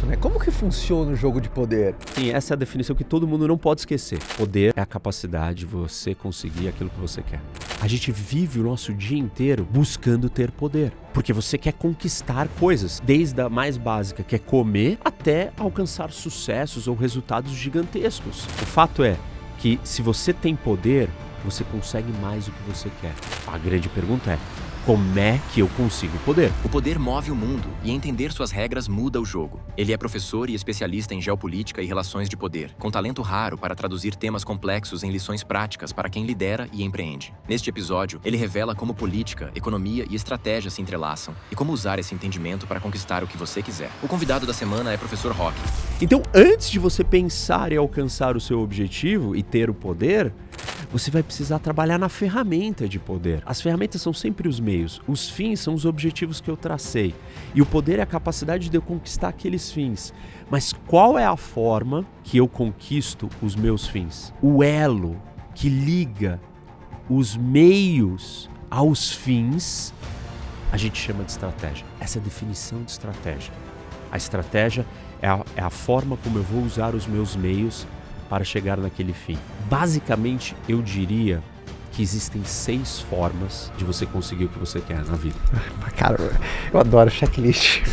isso, né? Como que funciona o jogo de poder? Sim, essa é a definição que todo mundo não pode esquecer. Poder é a capacidade de você conseguir aquilo que você quer. A gente vive o nosso dia inteiro buscando ter poder, porque você quer conquistar coisas, desde a mais básica, que é comer, até alcançar sucessos ou resultados gigantescos. O fato é que se você tem poder, você consegue mais do que você quer. A grande pergunta é: como é que eu consigo poder? O poder move o mundo e entender suas regras muda o jogo. Ele é professor e especialista em geopolítica e relações de poder, com talento raro para traduzir temas complexos em lições práticas para quem lidera e empreende. Neste episódio, ele revela como política, economia e estratégia se entrelaçam e como usar esse entendimento para conquistar o que você quiser. O convidado da semana é Professor Rock. Então, antes de você pensar em alcançar o seu objetivo e ter o poder, você vai precisar trabalhar na ferramenta de poder. As ferramentas são sempre os meios, os fins são os objetivos que eu tracei. E o poder é a capacidade de eu conquistar aqueles fins. Mas qual é a forma que eu conquisto os meus fins? O elo que liga os meios aos fins, a gente chama de estratégia. Essa é a definição de estratégia. A estratégia é a forma como eu vou usar os meus meios para chegar naquele fim. Basicamente, eu diria que existem 6 formas de você conseguir o que você quer na vida. Cara, eu adoro checklist.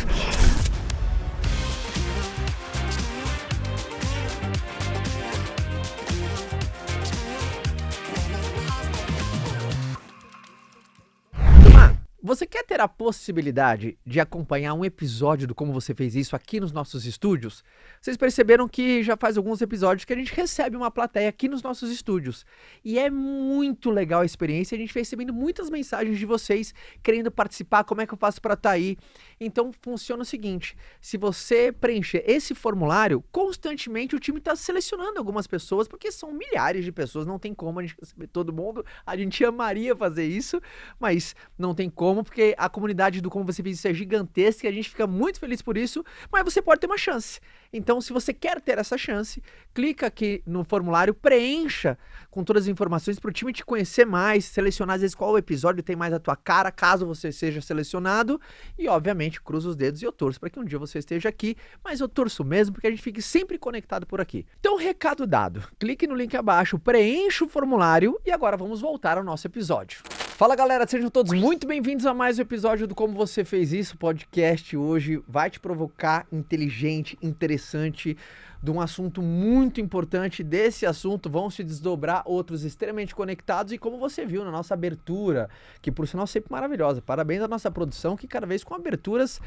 Você quer ter a possibilidade de acompanhar um episódio do Como Você Fez Isso aqui nos nossos estúdios? Vocês perceberam que já faz alguns episódios que a gente recebe uma plateia aqui nos nossos estúdios. E é muito legal a experiência, a gente vem recebendo muitas mensagens de vocês querendo participar, como é que eu faço para estar aí? Então funciona o seguinte, se você preencher esse formulário, constantemente o time está selecionando algumas pessoas, porque são milhares de pessoas, não tem como a gente receber todo mundo, a gente amaria fazer isso, mas não tem como, porque a comunidade do Como Você Fez Isso é gigantesca e a gente fica muito feliz por isso, mas você pode ter uma chance. Então, se você quer ter essa chance, clica aqui no formulário, preencha com todas as informações para o time te conhecer mais, selecionar às vezes qual episódio tem mais a tua cara, caso você seja selecionado, e obviamente cruza os dedos e eu torço para que um dia você esteja aqui, mas eu torço mesmo porque a gente fique sempre conectado por aqui. Então, recado dado, clique no link abaixo, preencha o formulário e agora vamos voltar ao nosso episódio. Fala galera, sejam todos muito bem-vindos a mais um episódio do Como Você Fez Isso, podcast hoje vai te provocar inteligente, interessante, de um assunto muito importante. Desse assunto vão se desdobrar outros extremamente conectados e como você viu na nossa abertura, que por sinal sempre maravilhosa, parabéns à nossa produção que cada vez com aberturas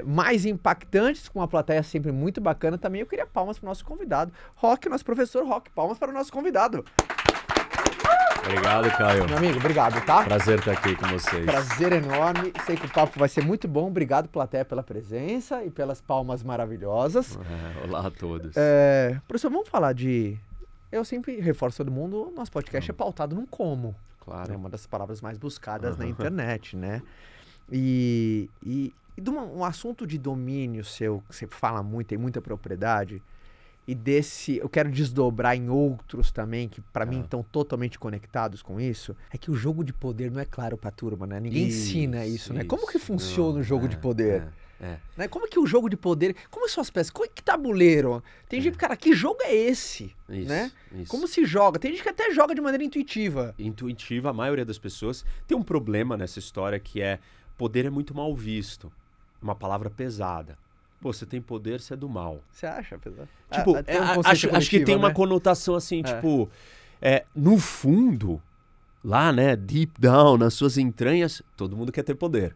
mais impactantes, com uma plateia sempre muito bacana também. Eu queria palmas para o nosso convidado, Rock, nosso professor Rock, palmas para o nosso convidado. Obrigado, Caio. Meu amigo, obrigado, tá? Prazer estar aqui com vocês. Prazer enorme. Sei que o papo vai ser muito bom. Obrigado, plateia, pela presença e pelas palmas maravilhosas. Olá a todos. Professor, vamos falar de... Eu sempre reforço todo mundo, nosso podcast é pautado num como. Claro. É uma das palavras mais buscadas na internet, né? E de um assunto de domínio seu, que você fala muito, tem muita propriedade... E desse, eu quero desdobrar em outros também, que pra mim estão totalmente conectados com isso, é que o jogo de poder não é claro pra turma, né? Ninguém ensina isso, né? Como que funciona o jogo de poder? Né? Como que o jogo de poder, como são as peças, que tabuleiro? Tem gente, cara, que jogo é esse? Né? Como se joga? Tem gente que até joga de maneira intuitiva. Intuitiva, a maioria das pessoas. Tem um problema nessa história que é, poder é muito mal visto. Uma palavra pesada. Pô, você tem poder, você é do mal. Você acha, pesado? Tipo, acho que tem uma conotação assim, tipo, no fundo, lá, né, deep down, nas suas entranhas, todo mundo quer ter poder.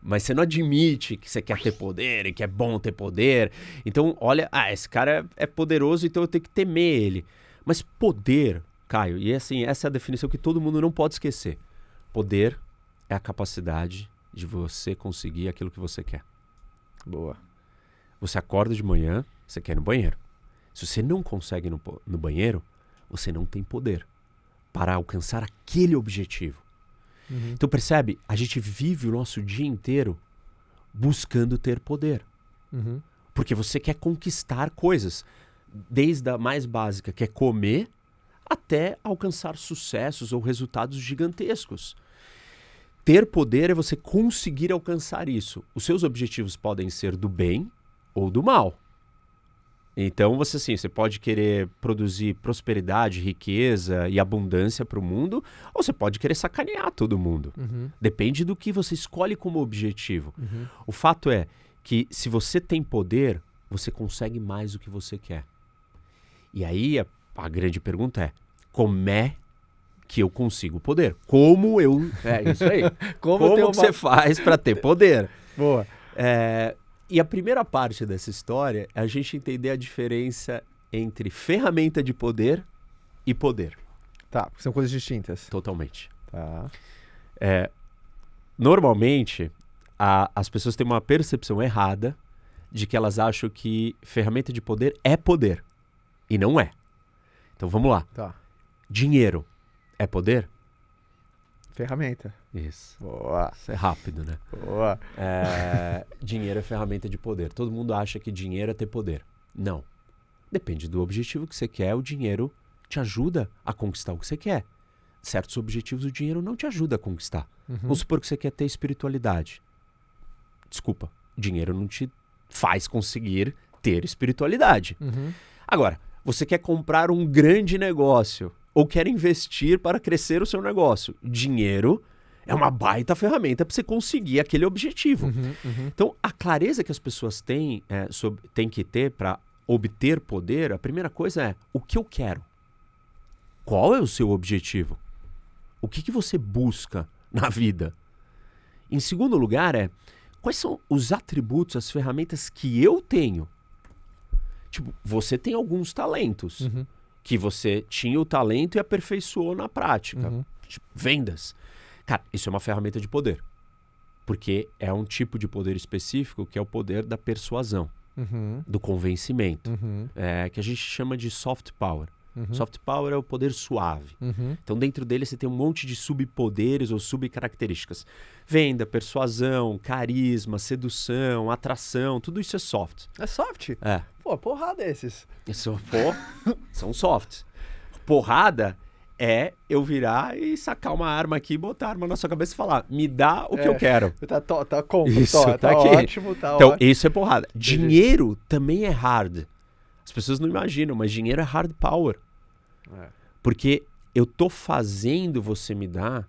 Mas você não admite que você quer ter poder e que é bom ter poder. Então, olha, esse cara é poderoso, então eu tenho que temer ele. Mas poder, Caio, e assim, essa é a definição que todo mundo não pode esquecer. Poder é a capacidade de você conseguir aquilo que você quer. Boa. Você acorda de manhã, você quer ir no banheiro. Se você não consegue ir no banheiro, você não tem poder para alcançar aquele objetivo. Então percebe, a gente vive o nosso dia inteiro buscando ter poder. Porque você quer conquistar coisas, desde a mais básica, que é comer, até alcançar sucessos ou resultados gigantescos. Ter poder é você conseguir alcançar isso. Os seus objetivos podem ser do bem ou do mal. Então, você pode querer produzir prosperidade, riqueza e abundância para o mundo, ou você pode querer sacanear todo mundo. Depende do que você escolhe como objetivo. O fato é que se você tem poder, você consegue mais do que você quer. E aí a grande pergunta é, como é que eu consigo poder? Como eu... É isso aí. Como que você faz para ter poder? Boa. E a primeira parte dessa história é a gente entender a diferença entre ferramenta de poder e poder. Tá, são coisas distintas. Totalmente. Tá. Normalmente, as pessoas têm uma percepção errada de que elas acham que ferramenta de poder é poder. E não é. Então vamos lá. Tá. Dinheiro é poder? Ferramenta. Isso. Boa. Isso é rápido, né? Boa. Dinheiro é ferramenta de poder. Todo mundo acha que dinheiro é ter poder. Não. Depende do objetivo que você quer. O dinheiro te ajuda a conquistar o que você quer. Certos objetivos o dinheiro não te ajuda a conquistar. Vamos supor que você quer ter espiritualidade. Desculpa. Dinheiro não te faz conseguir ter espiritualidade. Agora, você quer comprar um grande negócio ou quer investir para crescer o seu negócio. Dinheiro é uma baita ferramenta para você conseguir aquele objetivo. Então, a clareza que as pessoas têm que ter para obter poder, a primeira coisa é o que eu quero. Qual é o seu objetivo? O que você busca na vida? Em segundo lugar quais são os atributos, as ferramentas que eu tenho? Tipo, você tem alguns talentos que você tinha o talento e aperfeiçoou na prática. Tipo, vendas. Cara, isso é uma ferramenta de poder. Porque é um tipo de poder específico que é o poder da persuasão, do convencimento, que a gente chama de soft power. Soft power é o poder suave. Então, dentro dele, você tem um monte de subpoderes ou subcaracterísticas. Venda, persuasão, carisma, sedução, atração, tudo isso é soft. É soft? É. Pô, porrada esses. São softs. Porrada é eu virar e sacar uma arma aqui, botar a arma na sua cabeça e falar, me dá o que eu quero. Tá compro, Isso, tá aqui. ótimo, tá então, ótimo. isso é porrada. Dinheiro também é hard. As pessoas não imaginam, mas dinheiro é hard power. Porque eu tô fazendo você me dar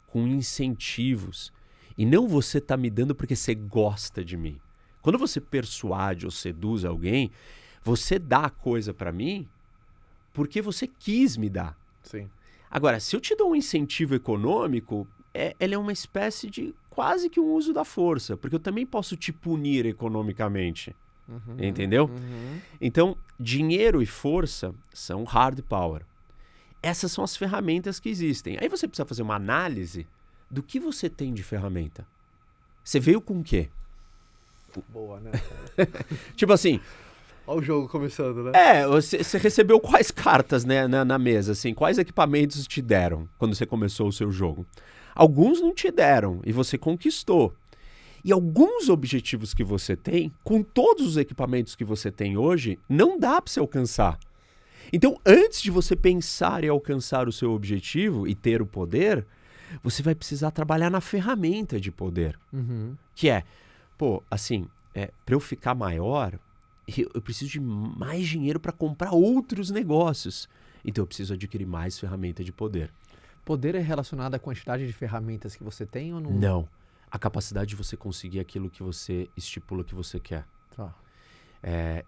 com incentivos. E não você tá me dando porque você gosta de mim. Quando você persuade ou seduz alguém, você dá a coisa pra mim porque você quis me dar. Sim. Agora, se eu te dou um incentivo econômico, ele é uma espécie de quase que um uso da força. Porque eu também posso te punir economicamente. Entendeu? Então, dinheiro e força são hard power. Essas são as ferramentas que existem. Aí você precisa fazer uma análise do que você tem de ferramenta. Você veio com o quê? Boa, né? Tipo assim... Olha o jogo começando, né? Você recebeu quais cartas, né, na mesa? Assim, quais equipamentos te deram quando você começou o seu jogo? Alguns não te deram e você conquistou. E alguns objetivos que você tem, com todos os equipamentos que você tem hoje, não dá para você alcançar. Então, antes de você pensar em alcançar o seu objetivo e ter o poder, você vai precisar trabalhar na ferramenta de poder. Que para eu ficar maior, eu preciso de mais dinheiro para comprar outros negócios. Então, eu preciso adquirir mais ferramenta de poder. Poder é relacionado à quantidade de ferramentas que você tem ou não? Não. A capacidade de você conseguir aquilo que você estipula que você quer. Tá.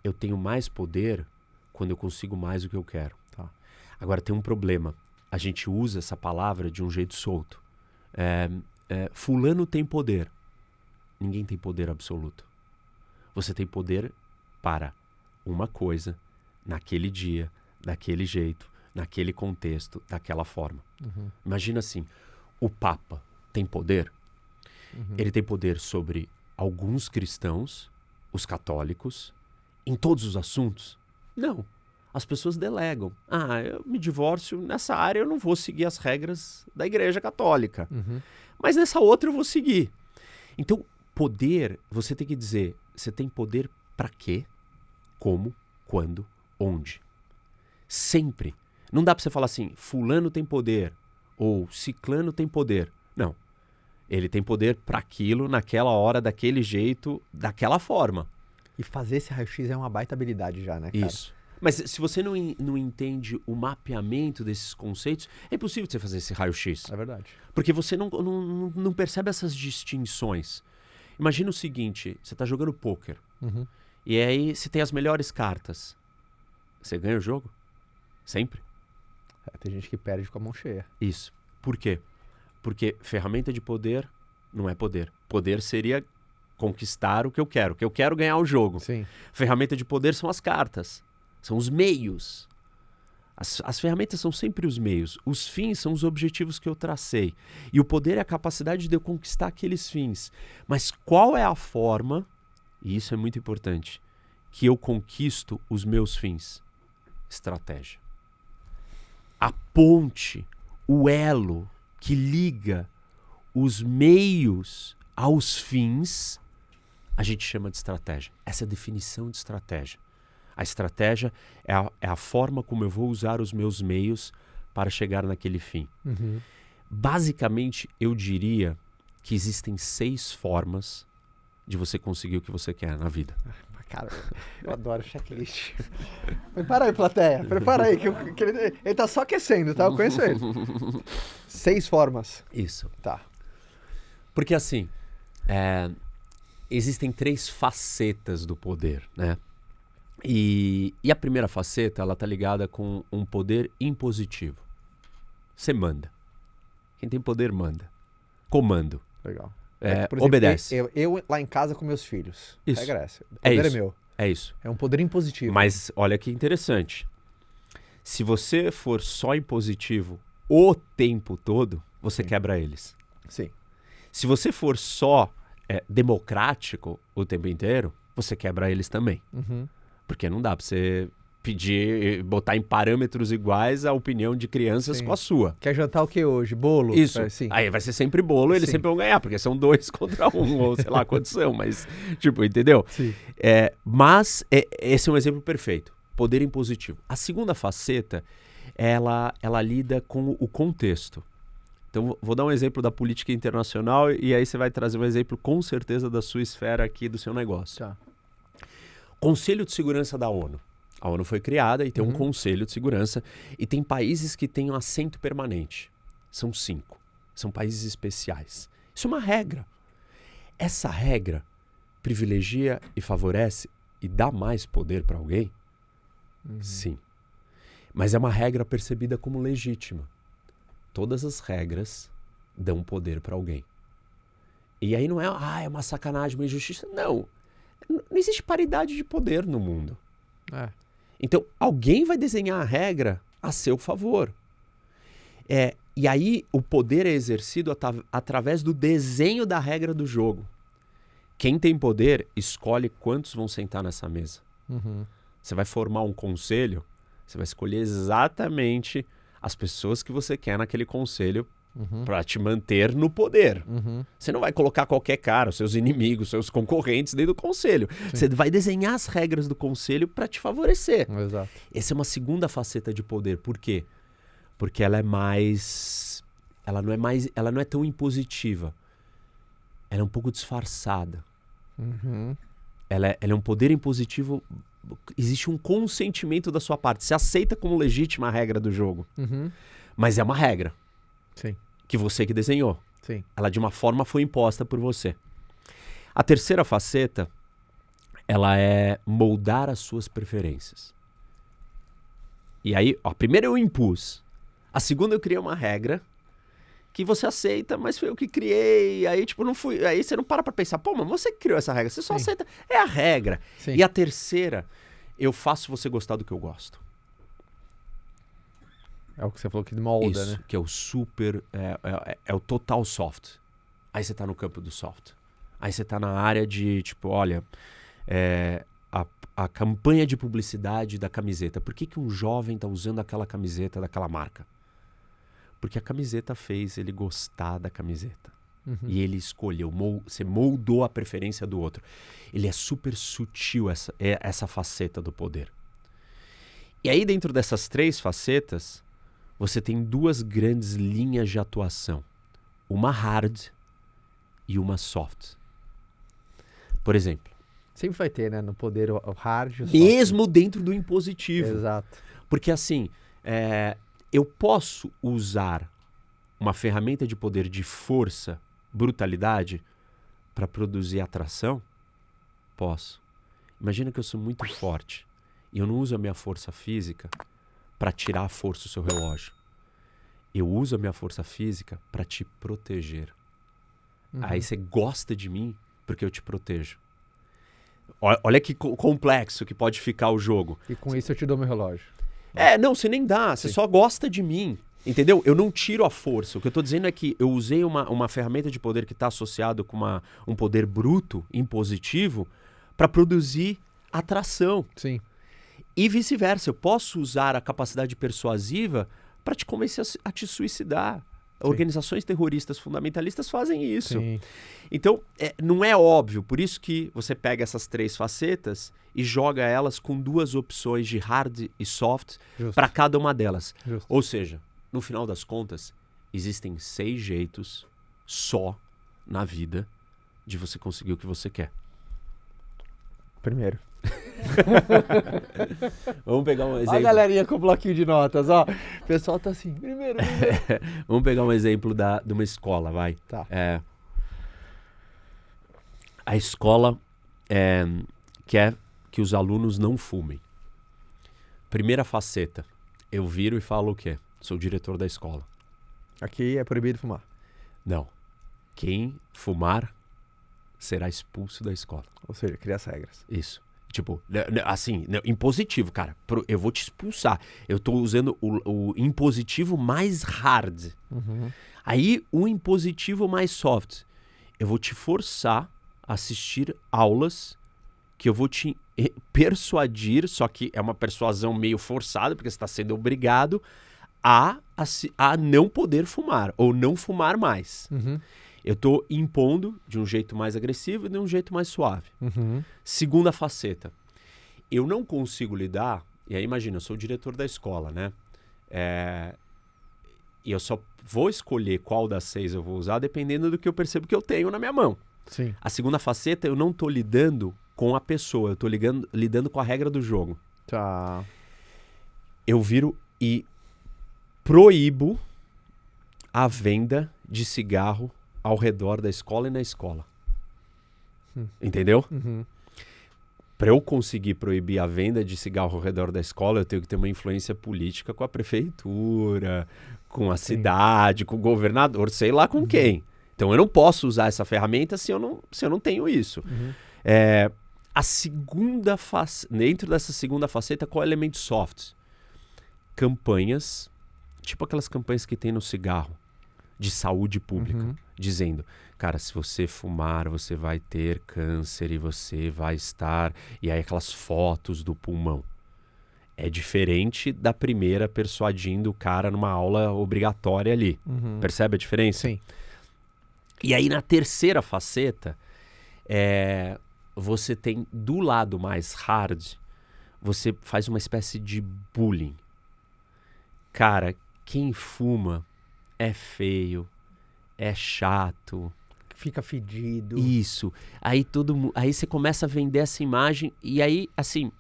Eu tenho mais poder quando eu consigo mais do que eu quero. Tá. Agora, tem um problema. A gente usa essa palavra de um jeito solto. Fulano tem poder. Ninguém tem poder absoluto. Você tem poder para uma coisa, naquele dia, daquele jeito, naquele contexto, daquela forma. Imagina assim, o Papa tem poder? Ele tem poder sobre alguns cristãos, os católicos, em todos os assuntos? Não. As pessoas delegam. Eu me divorcio nessa área, eu não vou seguir as regras da Igreja Católica. Mas nessa outra eu vou seguir. Então, poder, você tem que dizer, você tem poder para quê? Como? Quando? Onde? Sempre. Não dá para você falar assim, fulano tem poder, ou ciclano tem poder. Não. Ele tem poder para aquilo, naquela hora, daquele jeito, daquela forma. E fazer esse raio-x é uma baita habilidade já, né, cara? Isso. Mas se você não entende o mapeamento desses conceitos, é impossível você fazer esse raio-x. É verdade. Porque você não percebe essas distinções. Imagina o seguinte, você está jogando pôquer. Uhum. E aí você tem as melhores cartas. Você ganha o jogo? Sempre? Tem gente que perde com a mão cheia. Isso. Por quê? Porque ferramenta de poder não é poder. Poder seria conquistar o que eu quero. Que eu quero ganhar o jogo. Sim. Ferramenta de poder são as cartas. São os meios. As ferramentas são sempre os meios. Os fins são os objetivos que eu tracei. E o poder é a capacidade de eu conquistar aqueles fins. Mas qual é a forma, e isso é muito importante, que eu conquisto os meus fins? Estratégia. A ponte, o elo que liga os meios aos fins, a gente chama de estratégia. Essa é a definição de estratégia. A estratégia é a forma como eu vou usar os meus meios para chegar naquele fim. Uhum. Basicamente, eu diria que existem 6 formas de você conseguir o que você quer na vida. Cara, eu adoro checklist. Prepara aí, plateia. Prepara aí, que ele tá só aquecendo, tá? Eu conheço ele. 6 formas. Isso. Tá. Porque assim, existem 3 facetas do poder, né? E a primeira faceta, ela tá ligada com um poder impositivo. Você manda. Quem tem poder, manda. Comando. Legal. Por exemplo, obedece. Eu lá em casa com meus filhos. Isso. Regra essa. O É poder é isso. meu. É isso. É um poder impositivo. Mas olha que interessante. Se você for só impositivo o tempo todo, você Sim. quebra eles. Sim. Se você for só democrático o tempo inteiro, você quebra eles também. Uhum. Porque não dá pra você pedir, botar em parâmetros iguais a opinião de crianças Sim. com a sua. Quer jantar o que hoje? Bolo? Isso. Sim. Aí vai ser sempre bolo, eles Sim. sempre vão ganhar, porque são 2 contra 1, ou sei lá quantos são, mas, tipo, entendeu? Sim. Mas esse é um exemplo perfeito. Poder impositivo. A segunda faceta, ela lida com o contexto. Então, vou dar um exemplo da política internacional e aí você vai trazer um exemplo, com certeza, da sua esfera aqui, do seu negócio. Tá. Conselho de Segurança da ONU. A ONU foi criada e tem um Conselho de Segurança e tem países que têm um assento permanente. São 5. São países especiais. Isso é uma regra. Essa regra privilegia e favorece e dá mais poder para alguém? Sim. Mas é uma regra percebida como legítima. Todas as regras dão poder para alguém. E aí não é uma sacanagem, uma injustiça. Não. Não existe paridade de poder no mundo. Então, alguém vai desenhar a regra a seu favor. E aí, o poder é exercido através do desenho da regra do jogo. Quem tem poder escolhe quantos vão sentar nessa mesa. Uhum. Você vai formar um conselho, você vai escolher exatamente as pessoas que você quer naquele conselho para te manter no poder. Uhum. Você não vai colocar qualquer cara, os seus inimigos, seus concorrentes dentro do conselho. Sim. Você vai desenhar as regras do conselho para te favorecer. Exato. Essa é uma segunda faceta de poder. Por quê? Porque ela é mais... Ela não é tão impositiva. Ela é um pouco disfarçada. Uhum. Ela é um poder impositivo. Existe um consentimento da sua parte. Você aceita como legítima a regra do jogo. Uhum. Mas é uma regra. Sim. Que você que desenhou. Sim. Ela de uma forma foi imposta por você. A terceira faceta, ela é moldar as suas preferências. E aí, a primeira eu impus. A segunda eu criei uma regra que você aceita, mas foi eu que criei. Aí, tipo, não fui. Aí você não para pra pensar, pô, mas você que criou essa regra. Você só Sim. aceita. É a regra. Sim. E a terceira, eu faço você gostar do que eu gosto. É o que você falou que molda, Isso, né? que é o super, é o total soft. Aí você tá no campo do soft. Aí você tá na área de, tipo, olha, a campanha de publicidade da camiseta. Por que um jovem tá usando aquela camiseta daquela marca? Porque a camiseta fez ele gostar da camiseta. Uhum. E ele escolheu, você moldou a preferência do outro. Ele é super sutil, essa faceta do poder. E aí, dentro dessas 3 facetas, você tem 2 grandes linhas de atuação. Uma hard e uma soft. Por exemplo, Sempre vai ter, né? No poder o hard. O soft. Mesmo dentro do impositivo. Exato. Porque assim, eu posso usar uma ferramenta de poder de força, brutalidade, para produzir atração? Posso. Imagina que eu sou muito forte e eu não uso a minha força física para tirar a força do seu relógio. Eu uso a minha força física para te proteger. Aí você gosta de mim porque eu te protejo. Olha que complexo que pode ficar o jogo. E com isso eu te dou meu relógio. Não, você nem dá, você só gosta de mim. Entendeu? Eu não tiro a força. O que eu tô dizendo é que eu usei uma ferramenta de poder que está associado com um poder bruto, impositivo, para produzir atração. Sim. E vice-versa. Eu posso usar a capacidade persuasiva para te convencer a te suicidar. Sim. Organizações terroristas fundamentalistas fazem isso. Sim. Então, não é óbvio. Por isso que você pega essas 3 facetas e joga elas com 2 opções de hard e soft para cada uma delas. Justo. Ou seja, no final das contas, existem 6 jeitos só na vida de você conseguir o que você quer. Primeiro. Vamos pegar um exemplo. Olha a galerinha com o bloquinho de notas, ó. O pessoal tá assim, primeiro. Vamos pegar um exemplo de uma escola, vai. Tá. A escola quer que os alunos não fumem. Primeira faceta, eu viro e falo o quê? Sou o diretor da escola. Aqui é proibido fumar. Não. Quem fumar será expulso da escola. Ou seja, cria as regras. Isso. Tipo, assim, impositivo, cara. Eu vou te expulsar. Eu tô usando o impositivo mais hard. Aí, o impositivo mais soft. Eu vou te forçar a assistir aulas que eu vou te persuadir, só que é uma persuasão meio forçada, porque você está sendo obrigado a não poder fumar, ou não fumar mais. Eu estou impondo de um jeito mais agressivo e de um jeito mais suave. Segunda faceta. Eu não consigo lidar... E aí, imagina, eu sou o diretor da escola, né? E eu só vou escolher qual das 6 eu vou usar dependendo do que eu percebo que eu tenho na minha mão. Sim. A segunda faceta, eu não estou lidando com a pessoa. Eu estou lidando com a regra do jogo. Tá. Eu viro e proíbo a venda de cigarro ao redor da escola e na escola. Entendeu? Para eu conseguir proibir a venda de cigarro ao redor da escola, eu tenho que ter uma influência política com a prefeitura, com a cidade, com o governador, sei lá com quem. Então eu não posso usar essa ferramenta se eu não tenho isso. A segunda dentro dessa segunda faceta, qual é o elemento soft? Campanhas, tipo aquelas campanhas que tem no cigarro, de saúde pública, dizendo, cara, se você fumar, você vai ter câncer e você vai estar... E aí aquelas fotos do pulmão. É diferente da primeira persuadindo o cara numa aula obrigatória ali. Percebe a diferença? Sim. E aí na terceira faceta, você tem do lado mais hard, você faz uma espécie de bullying. Cara, quem fuma é feio, é chato. Fica fedido. Isso. Aí você começa a vender essa imagem e aí, assim,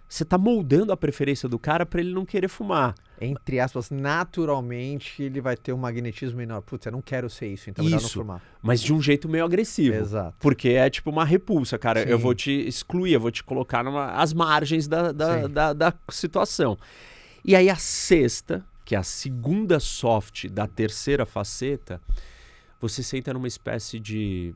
você tá moldando a preferência do cara para ele não querer fumar. Entre aspas, naturalmente ele vai ter um magnetismo menor. Putz, eu não quero ser isso, então melhor não fumar. Mas de um jeito meio agressivo. Exato. Porque é tipo uma repulsa, cara. Sim. Eu vou te excluir, eu vou te colocar às margens da situação. E aí a sexta, que é a segunda soft da terceira faceta, você senta numa espécie de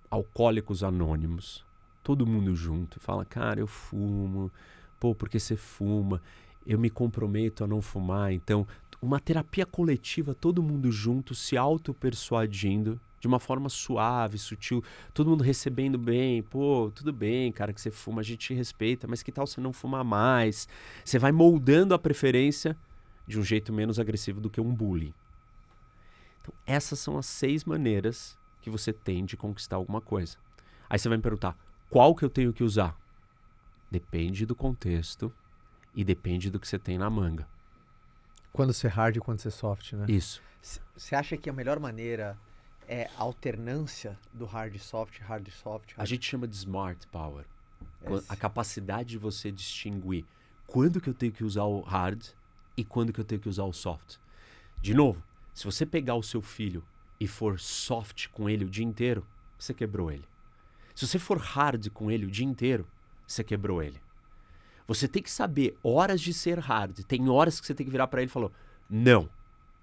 alcoólicos anônimos. Todo mundo junto. Fala, cara, eu fumo. Pô, porque você fuma? Eu me comprometo a não fumar. Então, uma terapia coletiva, todo mundo junto, se auto-persuadindo de uma forma suave, sutil, todo mundo recebendo bem. Pô, tudo bem, cara, que você fuma, a gente te respeita, mas que tal você não fumar mais? Você vai moldando a preferência de um jeito menos agressivo do que um bullying. Então, essas são as 6 maneiras que você tem de conquistar alguma coisa. Aí você vai me perguntar, qual que eu tenho que usar? Depende do contexto e depende do que você tem na manga. Quando ser hard e quando ser soft, né? Isso. Você acha que a melhor maneira é alternância do hard e soft, hard e soft. A gente chama de smart power. Esse. A capacidade de você distinguir quando que eu tenho que usar o hard e quando que eu tenho que usar o soft. De novo, se você pegar o seu filho e for soft com ele o dia inteiro, você quebrou ele. Se você for hard com ele o dia inteiro, você quebrou ele. Você tem que saber horas de ser hard. Tem horas que você tem que virar pra ele e falar, não,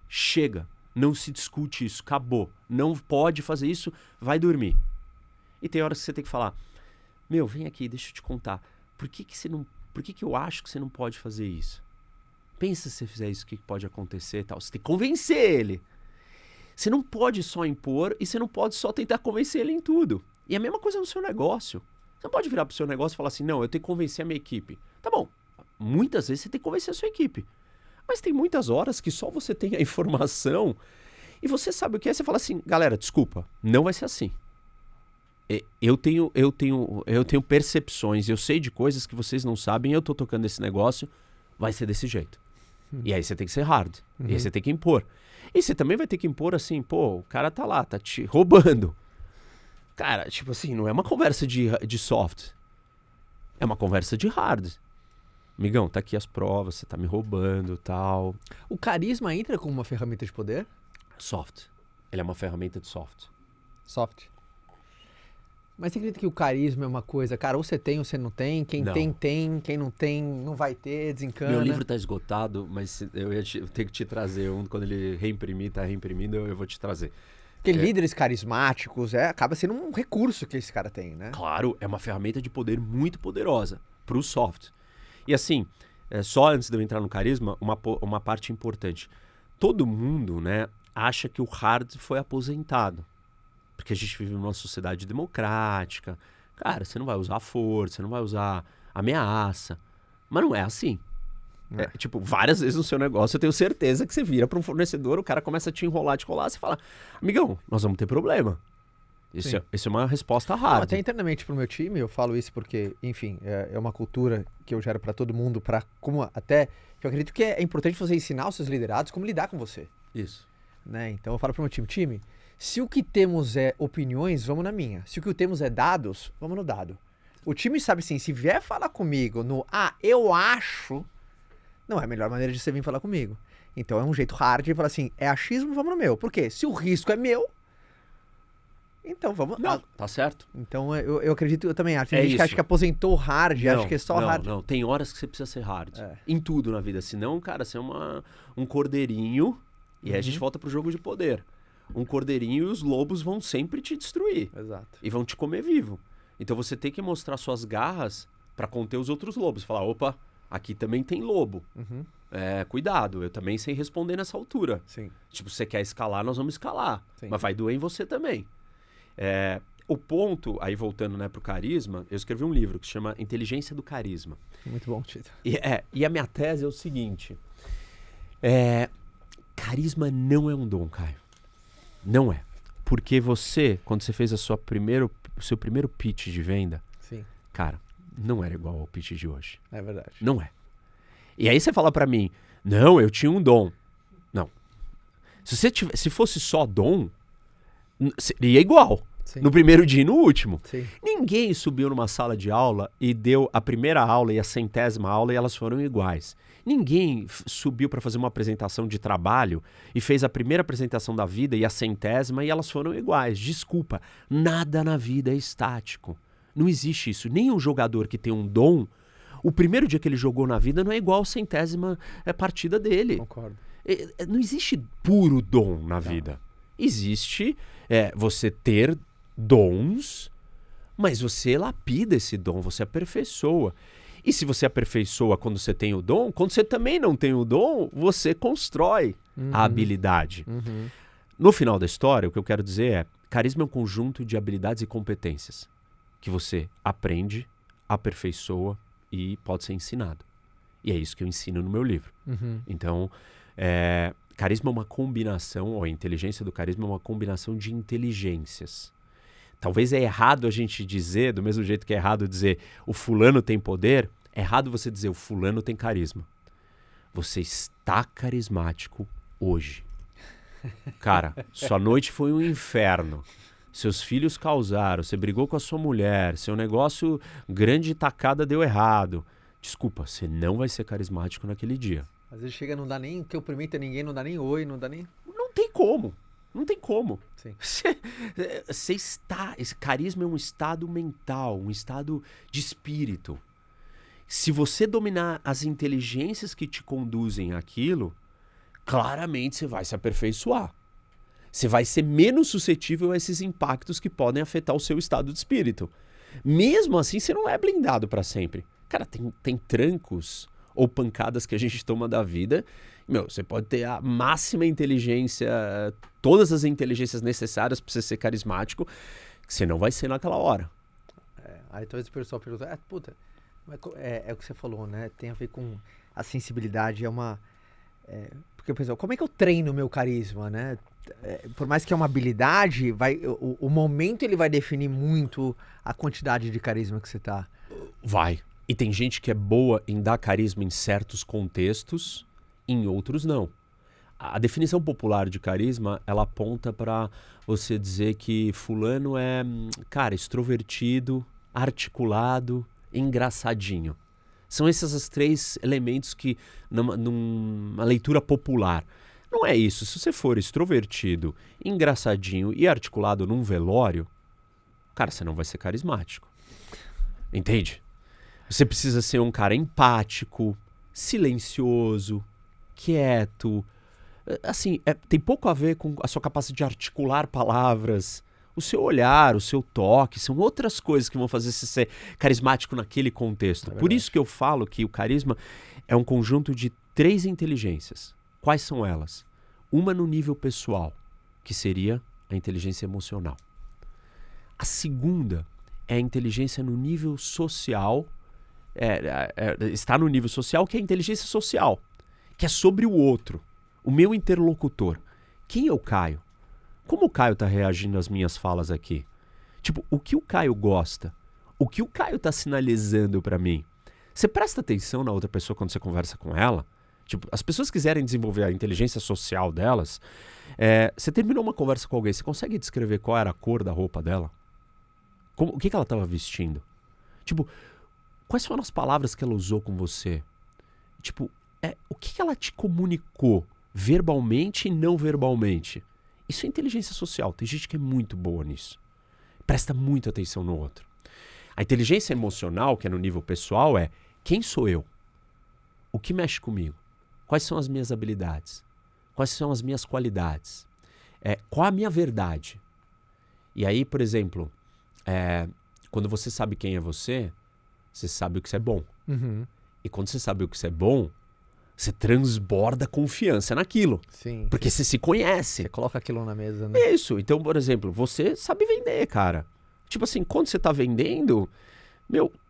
chega, não se discute isso, acabou. Não pode fazer isso, vai dormir. E tem horas que você tem que falar, meu, vem aqui, deixa eu te contar. Por que que eu acho que você não pode fazer isso? Pensa se você fizer isso, o que pode acontecer e tal. Você tem que convencer ele. Você não pode só impor e você não pode só tentar convencer ele em tudo. E a mesma coisa no seu negócio. Você não pode virar pro seu negócio e falar assim, não, eu tenho que convencer a minha equipe. Tá bom, muitas vezes você tem que convencer a sua equipe. Mas tem muitas horas que só você tem a informação e você sabe o que é. Você fala assim, galera, desculpa, não vai ser assim. Eu tenho percepções, eu sei de coisas que vocês não sabem, eu tô tocando esse negócio, vai ser desse jeito. E aí você tem que ser hard, e aí você tem que impor. E você também vai ter que impor assim, pô, o cara tá lá, tá te roubando. Cara, tipo assim, não é uma conversa de soft, é uma conversa de hard. Migão, tá aqui as provas, você tá me roubando e tal. O carisma entra como uma ferramenta de poder? Soft. Ele é uma ferramenta de soft. Soft. Mas você acredita que o carisma é uma coisa, cara, ou você tem ou você não tem, quem Não. tem, quem não tem, não vai ter, desencana. Meu livro tá esgotado, mas eu tenho que te trazer um, quando ele tá reimprimindo, eu vou te trazer. Porque líderes carismáticos, acaba sendo um recurso que esse cara tem, né? Claro, é uma ferramenta de poder muito poderosa pro soft. E assim, só antes de eu entrar no carisma, uma parte importante. Todo mundo, né, acha que o hard foi aposentado. Porque a gente vive numa sociedade democrática. Cara, você não vai usar força, você não vai usar ameaça. Mas não é assim. Tipo, várias vezes no seu negócio eu tenho certeza que você vira para um fornecedor, o cara começa a te enrolar, você fala, amigão, nós vamos ter problema. Isso é uma resposta hard. Não, até internamente pro meu time, eu falo isso porque, enfim, é uma cultura que eu gero para todo mundo, que eu acredito que é importante você ensinar os seus liderados como lidar com você. Isso. Né? Então eu falo pro meu time, se o que temos é opiniões, vamos na minha. Se o que temos é dados, vamos no dado. O time sabe assim, se vier falar comigo no eu acho, não é a melhor maneira de você vir falar comigo. Então é um jeito hard de falar assim, é achismo, vamos no meu. Por quê? Se o risco é meu, então vamos... Não, tá certo. Então eu acredito, eu também acho. Tem gente isso. que acha que aposentou o hard, acha que é só hard. Não, tem horas que você precisa ser hard. Em tudo na vida. Senão, cara, você é um cordeirinho e aí a gente volta pro jogo de poder. Um cordeirinho e os lobos vão sempre te destruir. Exato. E vão te comer vivo. Então você tem que mostrar suas garras pra conter os outros lobos. Falar, opa, aqui também tem lobo. Cuidado, eu também sei responder nessa altura. Sim. Tipo, você quer escalar, nós vamos escalar. Sim. Mas vai doer em você também. O ponto, aí voltando, né, pro carisma, eu escrevi um livro que se chama Inteligência do Carisma. Muito bom, Tito. E a minha tese é o seguinte. Carisma não é um dom, Caio. Não é. Porque você, quando você fez o seu primeiro pitch de venda, Sim. cara, não era igual ao pitch de hoje. É verdade. Não é. E aí você fala pra mim, não, eu tinha um dom. Não. Se fosse só dom, seria igual. Sim. No primeiro dia e no último. Sim. Ninguém subiu numa sala de aula e deu a primeira aula e a 100ª aula e elas foram iguais. Ninguém subiu para fazer uma apresentação de trabalho e fez a primeira apresentação da vida e a 100ª e elas foram iguais. Desculpa, nada na vida é estático. Não existe isso. Nem um jogador que tem um dom, o primeiro dia que ele jogou na vida não é igual a 100ª partida dele. Concordo. Não existe puro dom na vida. Existe você ter dons, mas você lapida esse dom, você aperfeiçoa. E se você aperfeiçoa quando você tem o dom, quando você também não tem o dom, você constrói a habilidade. No final da história, o que eu quero dizer é, carisma é um conjunto de habilidades e competências que você aprende, aperfeiçoa e pode ser ensinado. E é isso que eu ensino no meu livro. Então, carisma é uma combinação, ou a inteligência do carisma é uma combinação de inteligências. Talvez é errado a gente dizer, do mesmo jeito que é errado dizer o fulano tem poder, é errado você dizer o fulano tem carisma. Você está carismático hoje. Cara, sua noite foi um inferno. Seus filhos causaram, você brigou com a sua mulher, seu negócio grande tacada deu errado. Desculpa, você não vai ser carismático naquele dia. Às vezes chega, não dá nem cumprimenta ninguém, não dá nem oi, não dá nem... Não tem como. Não tem como. Sim. Você está... Esse carisma é um estado mental, um estado de espírito. Se você dominar as inteligências que te conduzem àquilo, claramente você vai se aperfeiçoar. Você vai ser menos suscetível a esses impactos que podem afetar o seu estado de espírito. Mesmo assim, você não é blindado para sempre. Cara, tem trancos ou pancadas que a gente toma da vida. Meu, você pode ter a máxima inteligência, todas as inteligências necessárias para você ser carismático, que você não vai ser naquela hora. Aí talvez o pessoal pergunta, puta, é o que você falou, né? Tem a ver com a sensibilidade, porque o pessoal, como é que eu treino o meu carisma, né? Por mais que é uma habilidade, o momento ele vai definir muito a quantidade de carisma que você tá. Vai. E tem gente que é boa em dar carisma em certos contextos, em outros não. A definição popular de carisma, ela aponta para você dizer que fulano é, cara, extrovertido, articulado, engraçadinho. São esses os 3 elementos que, numa leitura popular, não é isso. Se você for extrovertido, engraçadinho e articulado num velório, cara, você não vai ser carismático. Entende? Você precisa ser um cara empático, silencioso, quieto. Assim, tem pouco a ver com a sua capacidade de articular palavras. O seu olhar, o seu toque, são outras coisas que vão fazer você ser carismático naquele contexto. Por isso que eu falo que o carisma é um conjunto de 3 inteligências. Quais são elas? Uma no nível pessoal, que seria a inteligência emocional. A segunda é a inteligência no nível social, está no nível social, que é a inteligência social, que é sobre o outro, o meu interlocutor. Quem é o Caio? Como o Caio está reagindo às minhas falas aqui? Tipo, o que o Caio gosta? O que o Caio está sinalizando para mim? Você presta atenção na outra pessoa quando você conversa com ela? Tipo, as pessoas quiserem desenvolver a inteligência social delas, você terminou uma conversa com alguém, você consegue descrever qual era a cor da roupa dela? O que ela estava vestindo? Tipo, quais foram as palavras que ela usou com você? Tipo, o que ela te comunicou verbalmente e não verbalmente? Isso é inteligência social. Tem gente que é muito boa nisso. Presta muita atenção no outro. A inteligência emocional, que é no nível pessoal, é quem sou eu? O que mexe comigo? Quais são as minhas habilidades? Quais são as minhas qualidades? Qual a minha verdade? E aí, por exemplo, quando você sabe quem é você sabe o que você é bom. Uhum. E quando você sabe o que você é bom, você transborda confiança naquilo. Sim. Porque você se conhece. Você coloca aquilo na mesa, né? Isso. Então, por exemplo, você sabe vender, cara. Tipo assim, quando você tá vendendo,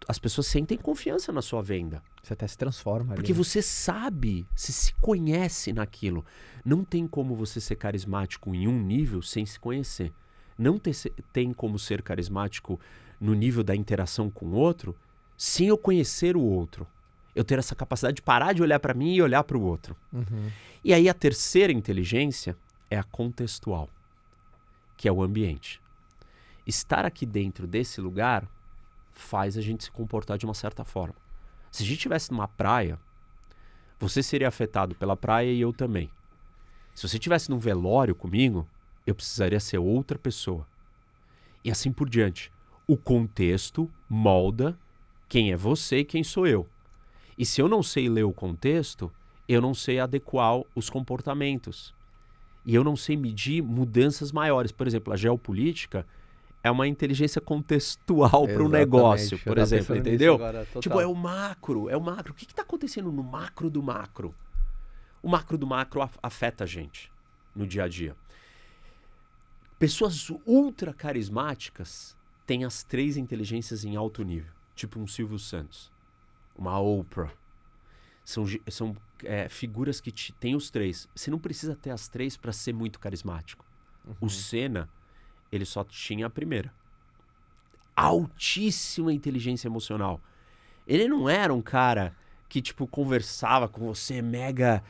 as pessoas sentem confiança na sua venda. Você até se transforma ali. Porque você sabe, você se conhece naquilo. Não tem como você ser carismático em um nível sem se conhecer. Não tem como ser carismático no nível da interação com o outro sem eu conhecer o outro. Eu ter essa capacidade de parar de olhar para mim e olhar para o outro. Uhum. E aí a terceira inteligência é a contextual, que é o ambiente. Estar aqui dentro desse lugar faz a gente se comportar de uma certa forma. Se a gente estivesse numa praia, você seria afetado pela praia e eu também. Se você estivesse num velório comigo, eu precisaria ser outra pessoa. E assim por diante. O contexto molda quem é você e quem sou eu. E se eu não sei ler o contexto, eu não sei adequar os comportamentos. E eu não sei medir mudanças maiores. Por exemplo, a geopolítica é uma inteligência contextual para o negócio, por exemplo, entendeu? Agora, tipo, é o macro. O que está acontecendo no macro do macro? O macro do macro afeta a gente no dia a dia. Pessoas ultra carismáticas têm as 3 inteligências em alto nível. Tipo um Silvio Santos, uma Oprah. São figuras que têm os 3. Você não precisa ter as 3 para ser muito carismático. Uhum. O Senna, ele só tinha a primeira. Altíssima inteligência emocional. Ele não era um cara que, tipo, conversava com você mega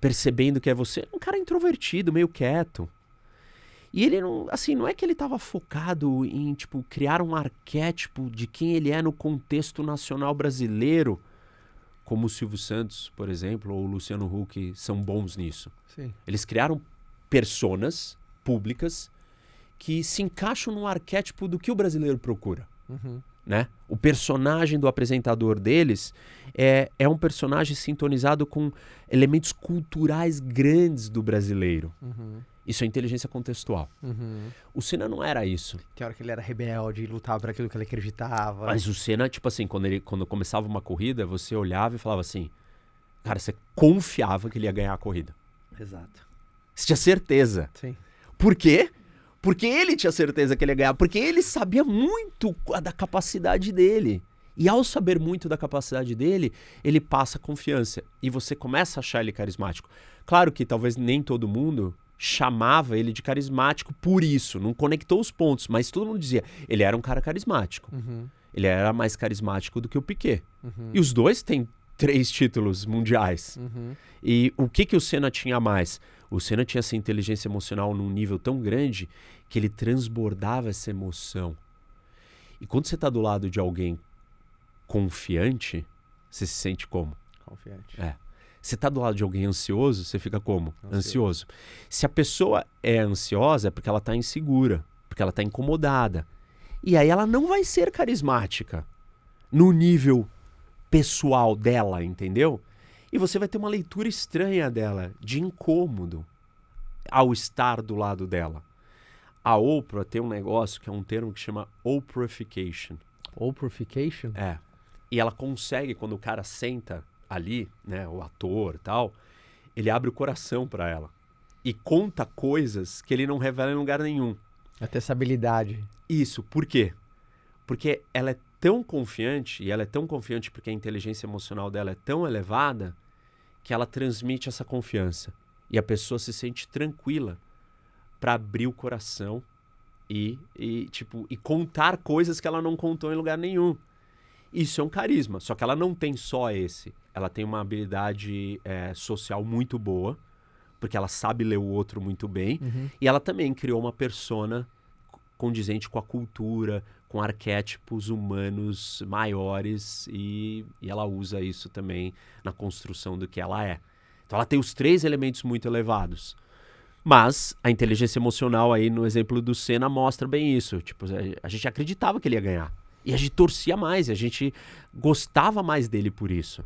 percebendo que é você. É um cara introvertido, meio quieto. E ele não, assim, não é que ele estava focado em, tipo, criar um arquétipo de quem ele é no contexto nacional brasileiro, como o Silvio Santos, por exemplo, ou o Luciano Huck são bons nisso. Sim. Eles criaram personas públicas que se encaixam no arquétipo do que o brasileiro procura, né? O personagem do apresentador deles é um personagem sintonizado com elementos culturais grandes do brasileiro. Isso é inteligência contextual. O Senna não era isso. Tem hora que ele era rebelde, lutava por aquilo que ele acreditava. Mas o Senna, tipo assim, quando começava uma corrida, você olhava e falava assim, cara, você confiava que ele ia ganhar a corrida. Exato. Você tinha certeza. Sim. Por quê? Porque ele tinha certeza que ele ia ganhar. Porque ele sabia muito da capacidade dele. E ao saber muito da capacidade dele, ele passa confiança. E você começa a achar ele carismático. Claro que talvez nem todo mundo chamava ele de carismático por isso. Não conectou os pontos. Mas todo mundo dizia, ele era um cara carismático. Ele era mais carismático do que o Piquet. E os dois têm 3 títulos mundiais. E o que o Senna tinha a mais? O Senna tinha essa inteligência emocional num nível tão grande que ele transbordava essa emoção. E quando você está do lado de alguém confiante, você se sente como? Confiante. Você está do lado de alguém ansioso, você fica como? Ansioso. Se a pessoa é ansiosa, é porque ela está insegura, porque ela está incomodada. E aí ela não vai ser carismática no nível pessoal dela, entendeu? E você vai ter uma leitura estranha dela, de incômodo, ao estar do lado dela. A Oprah tem um negócio que é um termo que chama Oprahification. Oprahification? E ela consegue, quando o cara senta ali, né, o ator e tal, ele abre o coração pra ela. E conta coisas que ele não revela em lugar nenhum. Até essa habilidade. Isso, por quê? Porque ela é tão confiante, e ela é tão confiante porque a inteligência emocional dela é tão elevada, que ela transmite essa confiança. E a pessoa se sente tranquila para abrir o coração e contar coisas que ela não contou em lugar nenhum. Isso é um carisma, só que ela não tem só esse. Ela tem uma habilidade social muito boa, porque ela sabe ler o outro muito bem, e ela também criou uma persona condizente com a cultura, com arquétipos humanos maiores, e ela usa isso também na construção do que ela é. Então ela tem os 3 elementos muito elevados. Mas a inteligência emocional aí, no exemplo do Senna, mostra bem isso. Tipo, a gente acreditava que ele ia ganhar. E a gente torcia mais, a gente gostava mais dele por isso.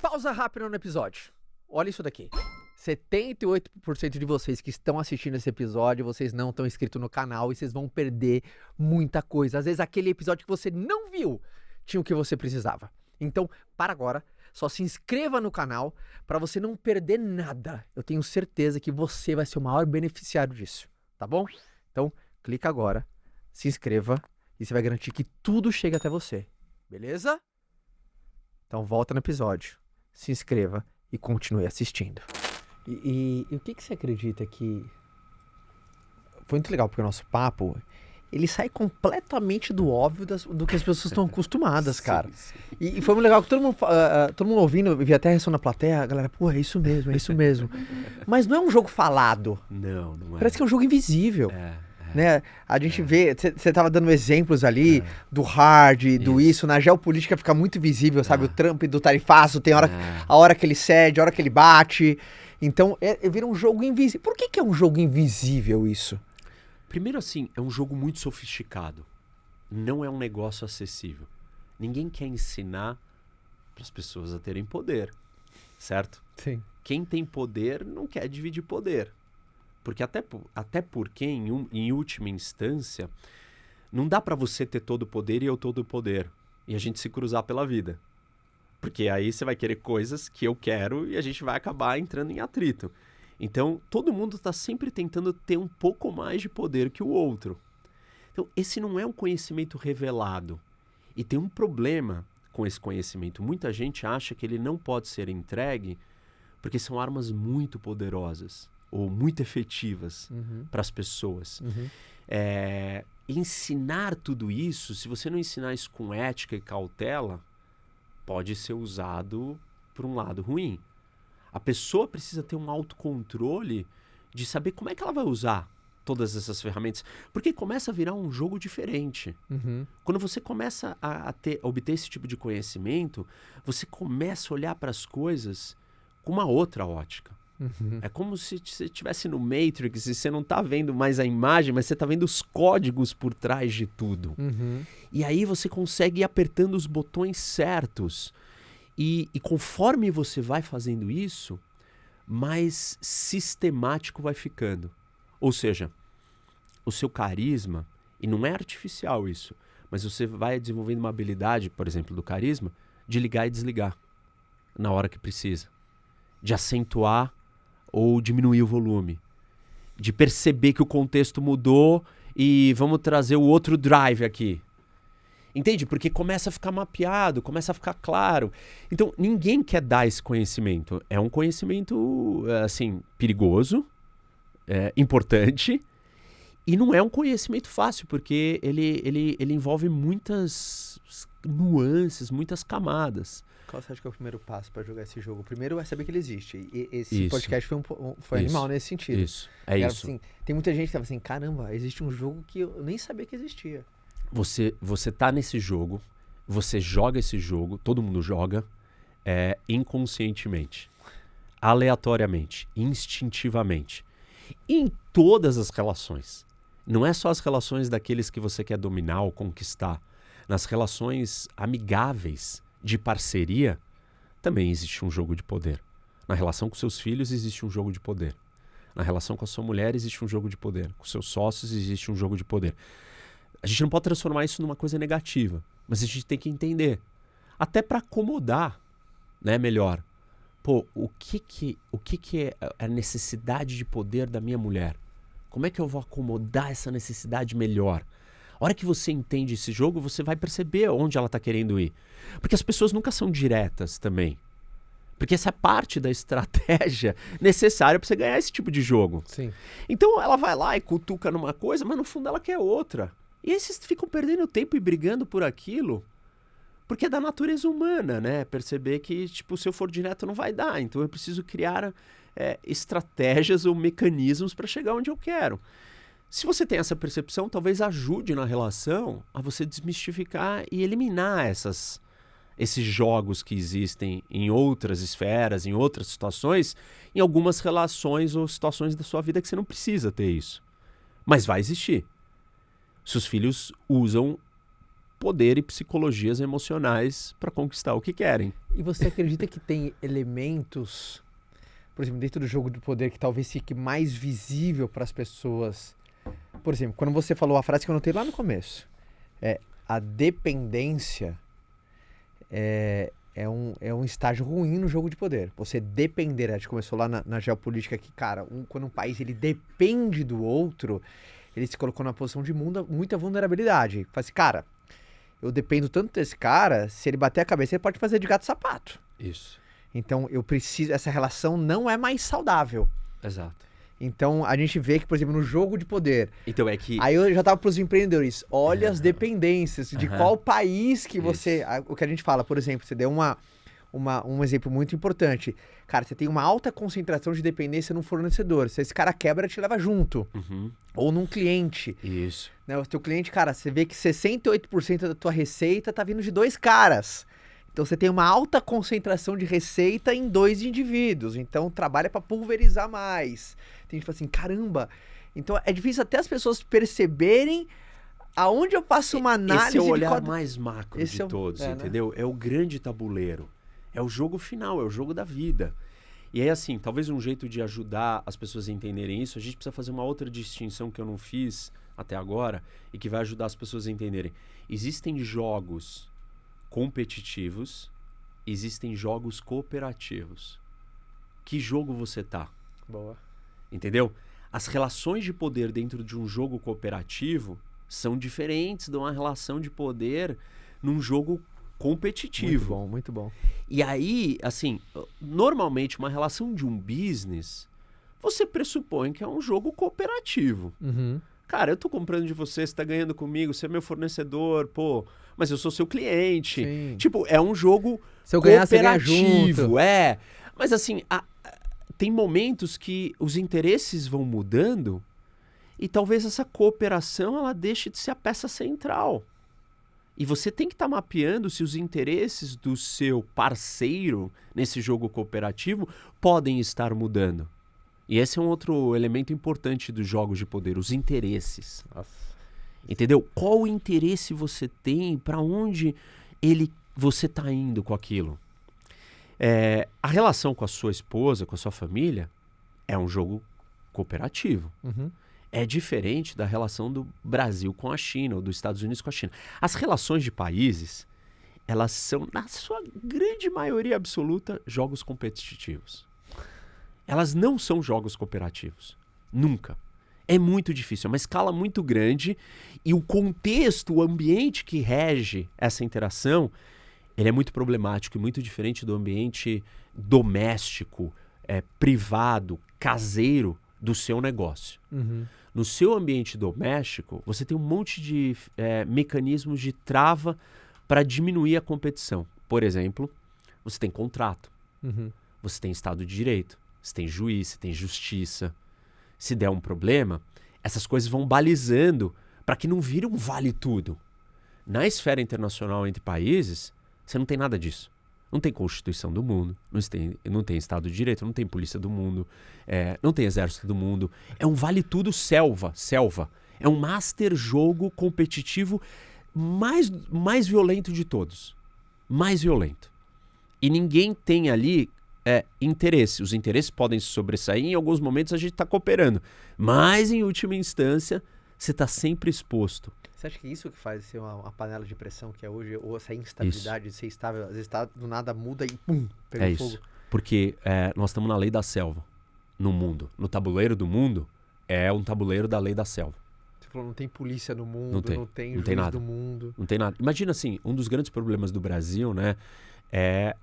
Pausa rápida no episódio. Olha isso daqui. 78% de vocês que estão assistindo esse episódio, vocês não estão inscritos no canal e vocês vão perder muita coisa. Às vezes aquele episódio que você não viu tinha o que você precisava. Então, para agora, só se inscreva no canal para você não perder nada. Eu tenho certeza que você vai ser o maior beneficiário disso, tá bom? Então, clica agora, se inscreva e você vai garantir que tudo chegue até você, beleza? Então volta no episódio, se inscreva e continue assistindo. E o que você acredita que... Foi muito legal porque o nosso papo, ele sai completamente do óbvio do que as pessoas estão acostumadas, cara. Sim. E foi muito legal que todo mundo ouvindo, eu vi até a reação na plateia, a galera, pô, é isso mesmo, é isso mesmo. Mas não é um jogo falado. Não é. Parece que é um jogo invisível. Né? A gente vê, você tava dando exemplos ali do hard, do isso, na geopolítica fica muito visível, sabe? O Trump do tarifaço, tem a hora que ele cede, a hora que ele bate. Então, vira um jogo invisível. Por que é um jogo invisível isso? Primeiro assim, é um jogo muito sofisticado. Não é um negócio acessível. Ninguém quer ensinar para as pessoas a terem poder, certo? Sim. Quem tem poder não quer dividir poder. Porque até porque, em última instância, não dá para você ter todo o poder e eu todo o poder. E a gente se cruzar pela vida. Porque aí você vai querer coisas que eu quero e a gente vai acabar entrando em atrito. Então, todo mundo está sempre tentando ter um pouco mais de poder que o outro. Então, esse não é um conhecimento revelado. E tem um problema com esse conhecimento. Muita gente acha que ele não pode ser entregue porque são armas muito poderosas ou muito efetivas para as pessoas. Ensinar tudo isso, se você não ensinar isso com ética e cautela, pode ser usado por um lado ruim. A pessoa precisa ter um autocontrole de saber como é que ela vai usar todas essas ferramentas. Porque começa a virar um jogo diferente. Quando você começa a obter esse tipo de conhecimento, você começa a olhar para as coisas com uma outra ótica. É como se você estivesse no Matrix e você não está vendo mais a imagem, mas você está vendo os códigos por trás de tudo. E aí você consegue ir apertando os botões certos. E conforme você vai fazendo isso, mais sistemático vai ficando. Ou seja, o seu carisma, e não é artificial isso, mas você vai desenvolvendo uma habilidade, por exemplo, do carisma, de ligar e desligar na hora que precisa. De acentuar ou diminuir o volume. De perceber que o contexto mudou e vamos trazer o outro drive aqui. Entende? Porque começa a ficar mapeado, começa a ficar claro. Então, ninguém quer dar esse conhecimento. É um conhecimento, assim, perigoso, importante, e não é um conhecimento fácil, porque ele envolve muitas nuances, muitas camadas. Qual você acha que é o primeiro passo para jogar esse jogo? O primeiro é saber que ele existe. E esse Isso. podcast foi animal nesse sentido. Isso, é Era isso. assim, tem muita gente que tava assim, caramba, existe um jogo que eu nem sabia que existia. Você tá nesse jogo, você joga esse jogo, todo mundo joga, inconscientemente, aleatoriamente, instintivamente, em todas as relações. Não é só as relações daqueles que você quer dominar ou conquistar. Nas relações amigáveis, de parceria, também existe um jogo de poder. Na relação com seus filhos existe um jogo de poder. Na relação com a sua mulher existe um jogo de poder. Com seus sócios existe um jogo de poder. A gente não pode transformar isso numa coisa negativa, mas a gente tem que entender. Até para acomodar, né, melhor. Pô, o que é a necessidade de poder da minha mulher? Como é que eu vou acomodar essa necessidade melhor? A hora que você entende esse jogo, você vai perceber onde ela está querendo ir. Porque as pessoas nunca são diretas também. Porque essa é parte da estratégia necessária para você ganhar esse tipo de jogo. Sim. Então ela vai lá e cutuca numa coisa, mas no fundo ela quer outra. E aí vocês ficam perdendo tempo e brigando por aquilo, porque é da natureza humana, né? Perceber que, tipo, se eu for direto não vai dar. Então eu preciso criar estratégias ou mecanismos para chegar onde eu quero. Se você tem essa percepção, talvez ajude na relação a você desmistificar e eliminar esses jogos que existem em outras esferas, em outras situações, em algumas relações ou situações da sua vida que você não precisa ter isso. Mas vai existir. Seus filhos usam poder e psicologias emocionais para conquistar o que querem. E você acredita que tem elementos, por exemplo, dentro do jogo do poder que talvez fique mais visível para as pessoas? Por exemplo, quando você falou a frase que eu notei lá no começo, a dependência é um estágio ruim no jogo de poder. Você depender, a gente começou lá na geopolítica que, cara, quando um país ele depende do outro, ele se colocou numa posição de muita vulnerabilidade. Fala assim, cara, eu dependo tanto desse cara, se ele bater a cabeça, ele pode fazer de gato sapato. Isso. Então, essa relação não é mais saudável. Exato. Então, a gente vê que, por exemplo, no jogo de poder... Então é que... Aí eu já tava pros empreendedores, olha as dependências, de qual país que você... O que a gente fala, por exemplo, você deu um exemplo muito importante. Cara, você tem uma alta concentração de dependência num fornecedor. Se esse cara quebra, te leva junto. Ou num cliente. Isso. Né? O teu cliente, cara, você vê que 68% da tua receita tá vindo de 2 caras. Então você tem uma alta concentração de receita em 2 indivíduos. Então trabalha para pulverizar mais. Tem gente que fala assim, caramba. Então é difícil até as pessoas perceberem aonde eu passo uma análise. Esse é o olhar mais macro de todos, né? entendeu? É o grande tabuleiro. É o jogo final, é o jogo da vida. E aí, assim, talvez um jeito de ajudar as pessoas a entenderem isso, a gente precisa fazer uma outra distinção que eu não fiz até agora e que vai ajudar as pessoas a entenderem. Existem jogos competitivos, existem jogos cooperativos. Que jogo você tá? Boa. Entendeu? As relações de poder dentro de um jogo cooperativo são diferentes de uma relação de poder num jogo competitivo. Muito bom, muito bom. E aí, assim, normalmente uma relação de um business, você pressupõe que é um jogo cooperativo. Cara, eu tô comprando de você, você tá ganhando comigo, você é meu fornecedor, pô, mas eu sou seu cliente. Sim. Tipo, é um jogo Se eu ganhar, você ganha cooperativo, junto. Mas assim, tem momentos que os interesses vão mudando e talvez essa cooperação ela deixe de ser a peça central. E você tem que estar mapeando se os interesses do seu parceiro nesse jogo cooperativo podem estar mudando. E esse é um outro elemento importante dos jogos de poder, os interesses. Nossa. Entendeu? Qual o interesse você tem, para onde você está indo com aquilo? A relação com a sua esposa, com a sua família, é um jogo cooperativo. Uhum. É diferente da relação do Brasil com a China, ou dos Estados Unidos com a China. As relações de países, elas são, na sua grande maioria absoluta, jogos competitivos. Elas não são jogos cooperativos. Nunca. É muito difícil, é uma escala muito grande e o contexto, o ambiente que rege essa interação, ele é muito problemático e muito diferente do ambiente doméstico, privado, caseiro do seu negócio. Uhum. No seu ambiente doméstico, você tem um monte de mecanismos de trava para diminuir a competição. Por exemplo, você tem contrato, Uhum. você tem Estado de Direito, você tem juiz, você tem justiça. Se der um problema, essas coisas vão balizando para que não vire um vale tudo. Na esfera internacional entre países, você não tem nada disso. Não tem Constituição do mundo, não tem Estado de Direito, não tem Polícia do mundo, não tem Exército do mundo. É um vale tudo selva. É um master jogo competitivo mais violento de todos. Mais violento. E ninguém tem ali interesse. Os interesses podem se sobressair, em alguns momentos a gente está cooperando. Mas, em última instância, você está sempre exposto. Você acha que isso que faz ser uma panela de pressão que é hoje, ou essa instabilidade de ser estável, às vezes do nada muda e pum, pega fogo? Isso. Porque nós estamos na lei da selva no mundo. No tabuleiro do mundo é um tabuleiro da lei da selva. Você falou, não tem polícia no mundo, Não tem juiz nada. do mundo. Não tem nada. Imagina assim, um dos grandes problemas do Brasil, né, é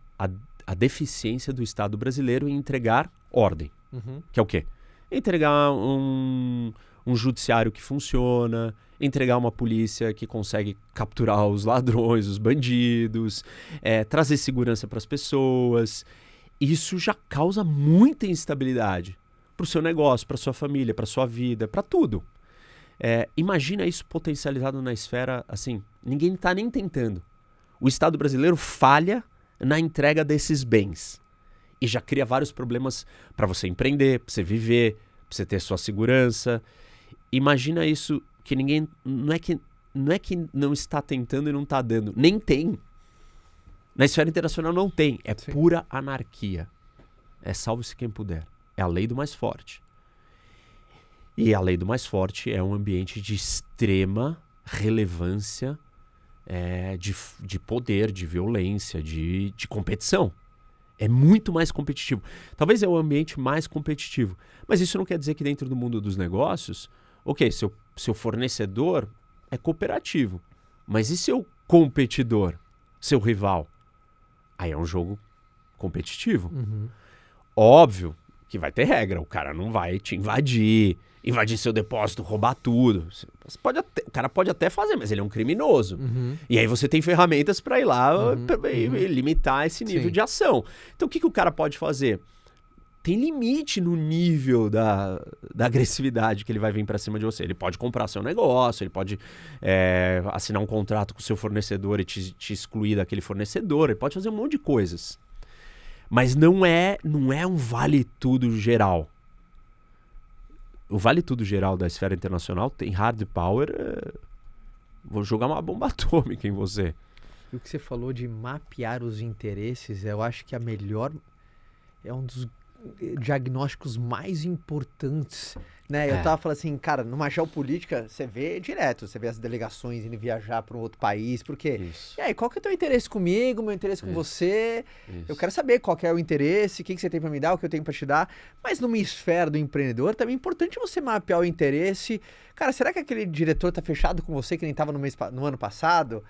a deficiência do Estado brasileiro em entregar ordem. Uhum. Que é o quê? Entregar um judiciário que funciona, entregar uma polícia que consegue capturar os ladrões, os bandidos, trazer segurança para as pessoas. Isso já causa muita instabilidade para o seu negócio, para sua família, para sua vida, para tudo. Imagina isso potencializado na esfera, assim, ninguém está nem tentando. O Estado brasileiro falha na entrega desses bens e já cria vários problemas para você empreender, para você viver, para você ter sua segurança. Imagina isso que ninguém, não é que não está tentando e não está dando, nem tem. Na esfera internacional não tem, é Sim. pura anarquia. Salve-se quem puder. É a lei do mais forte. E a lei do mais forte é um ambiente de extrema relevância, de poder, de violência, de competição. É muito mais competitivo. Talvez é o ambiente mais competitivo. Mas isso não quer dizer que dentro do mundo dos negócios, ok, seu fornecedor é cooperativo. Mas e seu competidor, seu rival? Aí é um jogo competitivo. Uhum. Óbvio que vai ter regra. O cara não vai te invadir seu depósito, roubar tudo. O cara pode até fazer, mas ele é um criminoso. Uhum. E aí você tem ferramentas para ir lá e limitar esse nível Sim. de ação. Então o que o cara pode fazer? Tem limite no nível da agressividade que ele vai vir para cima de você. Ele pode comprar seu negócio, ele pode assinar um contrato com o seu fornecedor e te excluir daquele fornecedor, ele pode fazer um monte de coisas. Mas não é um vale tudo geral. O vale tudo geral da esfera internacional tem hard power. Vou jogar uma bomba atômica em você. E o que você falou de mapear os interesses, eu acho que é um dos diagnósticos mais importantes, né? Eu tava falando assim, cara, numa geopolítica você vê direto, você vê as delegações indo viajar para um outro país, porque Isso. e aí, qual que é o teu interesse comigo, meu interesse com você? Isso. Eu quero saber qual que é o interesse, o que você tem para me dar, o que eu tenho para te dar. Mas numa esfera do empreendedor também é importante você mapear o interesse. Cara, será que aquele diretor tá fechado com você que nem tava no ano passado?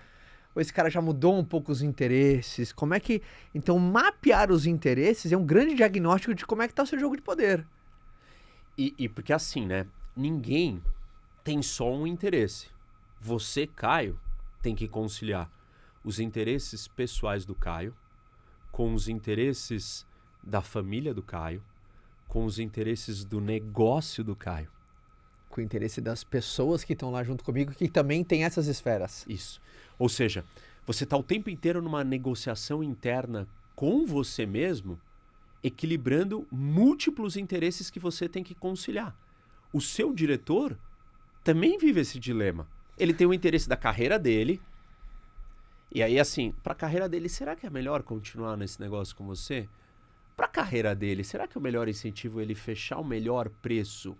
Ou esse cara já mudou um pouco os interesses? Como é que... Então, mapear os interesses é um grande diagnóstico de como é que tá o seu jogo de poder. E porque assim, né? Ninguém tem só um interesse. Você, Caio, tem que conciliar os interesses pessoais do Caio com os interesses da família do Caio, com os interesses do negócio do Caio. Com o interesse das pessoas que estão lá junto comigo, que também tem essas esferas. Isso. Ou seja, você está o tempo inteiro numa negociação interna com você mesmo, equilibrando múltiplos interesses que você tem que conciliar. O seu diretor também vive esse dilema. Ele tem o interesse da carreira dele. E aí, assim, para a carreira dele, será que é melhor continuar nesse negócio com você? Para a carreira dele, será que é o melhor incentivo ele fechar o melhor preço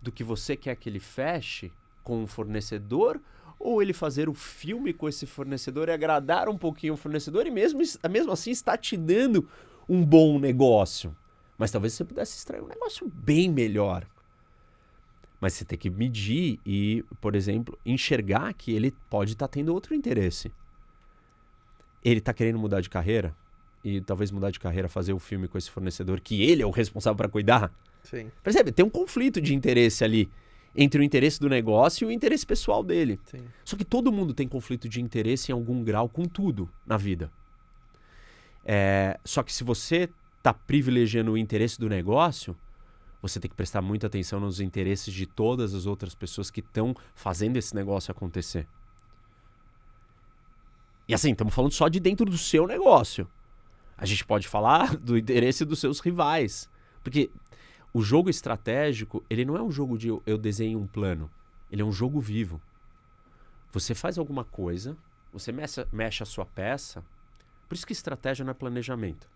do que você quer que ele feche com um fornecedor? Ou ele fazer o filme com esse fornecedor e agradar um pouquinho o fornecedor e mesmo assim está te dando um bom negócio? Mas talvez você pudesse extrair um negócio bem melhor. Mas você tem que medir e, por exemplo, enxergar que ele pode estar tendo outro interesse. Ele está querendo mudar de carreira e talvez mudar de carreira, fazer o filme com esse fornecedor que ele é o responsável para cuidar. Sim. Percebe? Tem um conflito de interesse ali entre o interesse do negócio e o interesse pessoal dele. Sim. Só que todo mundo tem conflito de interesse em algum grau com tudo na vida. Só que se você está privilegiando o interesse do negócio, você tem que prestar muita atenção nos interesses de todas as outras pessoas que estão fazendo esse negócio acontecer. E assim, estamos falando só de dentro do seu negócio. A gente pode falar do interesse dos seus rivais. Porque o jogo estratégico, ele não é um jogo de eu desenho um plano. Ele é um jogo vivo. Você faz alguma coisa, você mexe a sua peça. Por isso que estratégia não é planejamento.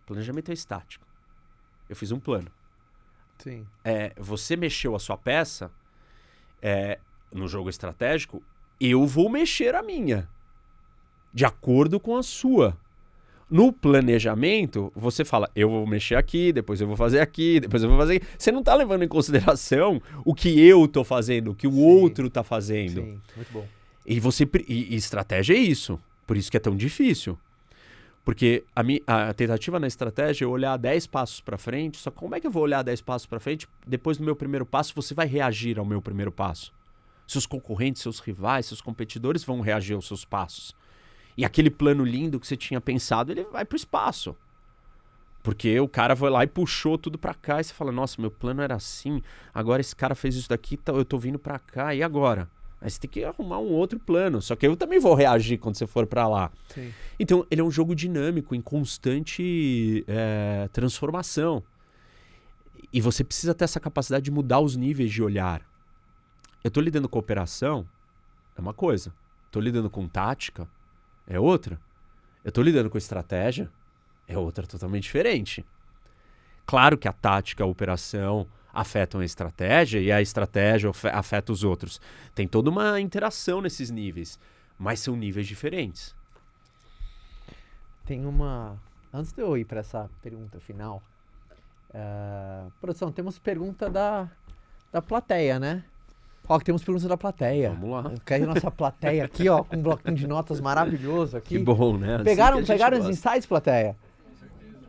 Planejamento é estático. Eu fiz um plano. Sim. Você mexeu a sua peça, no jogo estratégico, eu vou mexer a minha, de acordo com a sua. No planejamento, você fala, eu vou mexer aqui, depois eu vou fazer aqui, depois eu vou fazer aqui. Você não está levando em consideração o que eu estou fazendo, o que o outro está fazendo. Sim, muito bom. E estratégia é isso. Por isso que é tão difícil. Porque a tentativa na estratégia é olhar 10 passos para frente. Só como é que eu vou olhar 10 passos para frente? Depois do meu primeiro passo, você vai reagir ao meu primeiro passo. Seus concorrentes, seus rivais, seus competidores vão reagir aos seus passos. E aquele plano lindo que você tinha pensado, ele vai pro espaço. Porque o cara foi lá e puxou tudo para cá. E você fala, nossa, meu plano era assim. Agora esse cara fez isso daqui, eu tô vindo para cá. E agora? Aí você tem que arrumar um outro plano. Só que eu também vou reagir quando você for para lá. Sim. Então, ele é um jogo dinâmico, em constante transformação. E você precisa ter essa capacidade de mudar os níveis de olhar. Eu estou lidando com operação, é uma coisa. Estou lidando com tática, é outra. Eu estou lidando com estratégia, é outra totalmente diferente. Claro que a tática, a operação afetam a estratégia e a estratégia afeta os outros. Tem toda uma interação nesses níveis, mas são níveis diferentes. Tem uma... Antes de eu ir para essa pergunta final, produção, temos pergunta da plateia, né? Ó, que temos perguntas da plateia. Vamos lá. Quero a nossa plateia aqui, ó, com um bloquinho de notas maravilhoso aqui. Que bom, né? Assim Pegaram que a gente os gosta. insights, plateia?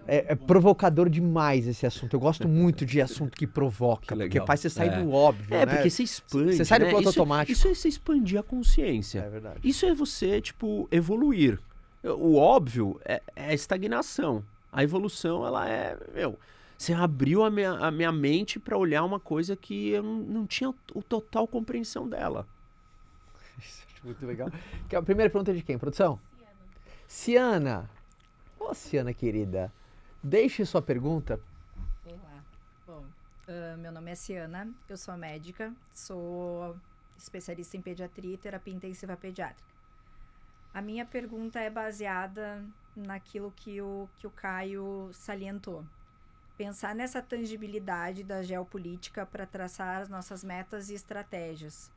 É provocador demais esse assunto. Eu gosto muito de assunto que provoca, Que legal. porque faz você sair do óbvio, né? Porque você expande. Você sai do né? piloto Isso- automático. Isso é você expandir a consciência. É verdade. Isso é você, evoluir. O óbvio é a estagnação. A evolução, ela é... Você abriu a minha mente para olhar uma coisa que eu não tinha o total compreensão dela. Muito legal. Que a primeira pergunta é de quem, produção? Ciana. Ô, Ciana querida, deixe sua pergunta. Olá. Bom, meu nome é Ciana, eu sou médica, sou especialista em pediatria e terapia intensiva pediátrica. A minha pergunta é baseada naquilo que o Caio salientou. Pensar nessa tangibilidade da geopolítica para traçar as nossas metas e estratégias.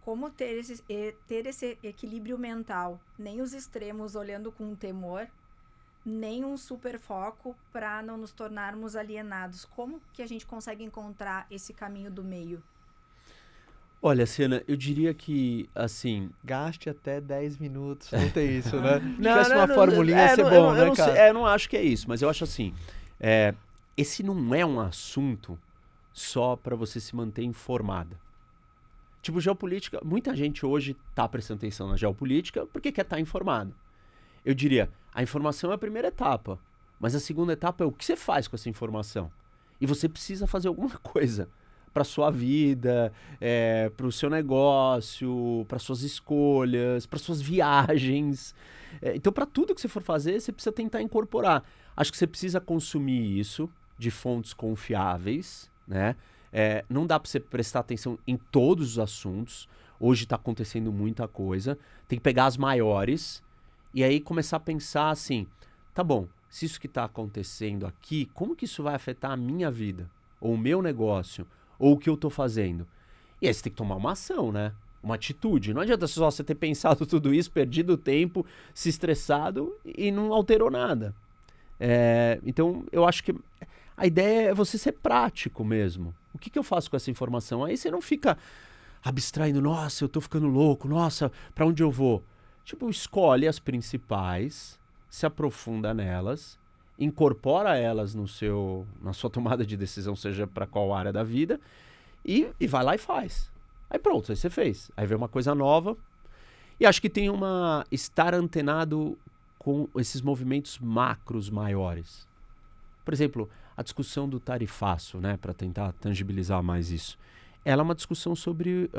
Como ter esse equilíbrio mental, nem os extremos olhando com temor, nem um super foco para não nos tornarmos alienados. Como que a gente consegue encontrar esse caminho do meio? Olha, Siana, eu diria que, assim... Gaste até 10 minutos. Não tem isso, né? Se Não, tivesse não, uma não, formulinha, ia ser bom, eu né, não cara? sei, eu não acho que é isso, mas eu acho assim, esse não é um assunto só para você se manter informada. Tipo, geopolítica, muita gente hoje tá prestando atenção na geopolítica porque quer estar informado. Eu diria, a informação é a primeira etapa, mas a segunda etapa é o que você faz com essa informação. E você precisa fazer alguma coisa para sua vida, para o seu negócio, para suas escolhas, para suas viagens. Então, para tudo que você for fazer, você precisa tentar incorporar. Acho que você precisa consumir isso de fontes confiáveis, né? Não dá para você prestar atenção em todos os assuntos. Hoje está acontecendo muita coisa. Tem que pegar as maiores e aí começar a pensar assim, tá bom, se isso que está acontecendo aqui, como que isso vai afetar a minha vida? Ou o meu negócio? Ou o que eu estou fazendo? E aí você tem que tomar uma ação, né? Uma atitude. Não adianta só você ter pensado tudo isso, perdido tempo, se estressado e não alterou nada. Então, eu acho que a ideia é você ser prático mesmo. O que eu faço com essa informação? Aí você não fica abstraindo, nossa, eu tô ficando louco, nossa, pra onde eu vou? Tipo, escolhe as principais, se aprofunda nelas, incorpora elas na sua tomada de decisão, seja para qual área da vida, e vai lá e faz. Aí pronto, aí você fez. Aí vem uma coisa nova. E acho que tem estar antenado com esses movimentos macros maiores. Por exemplo, a discussão do tarifaço, né, para tentar tangibilizar mais isso. Ela é uma discussão sobre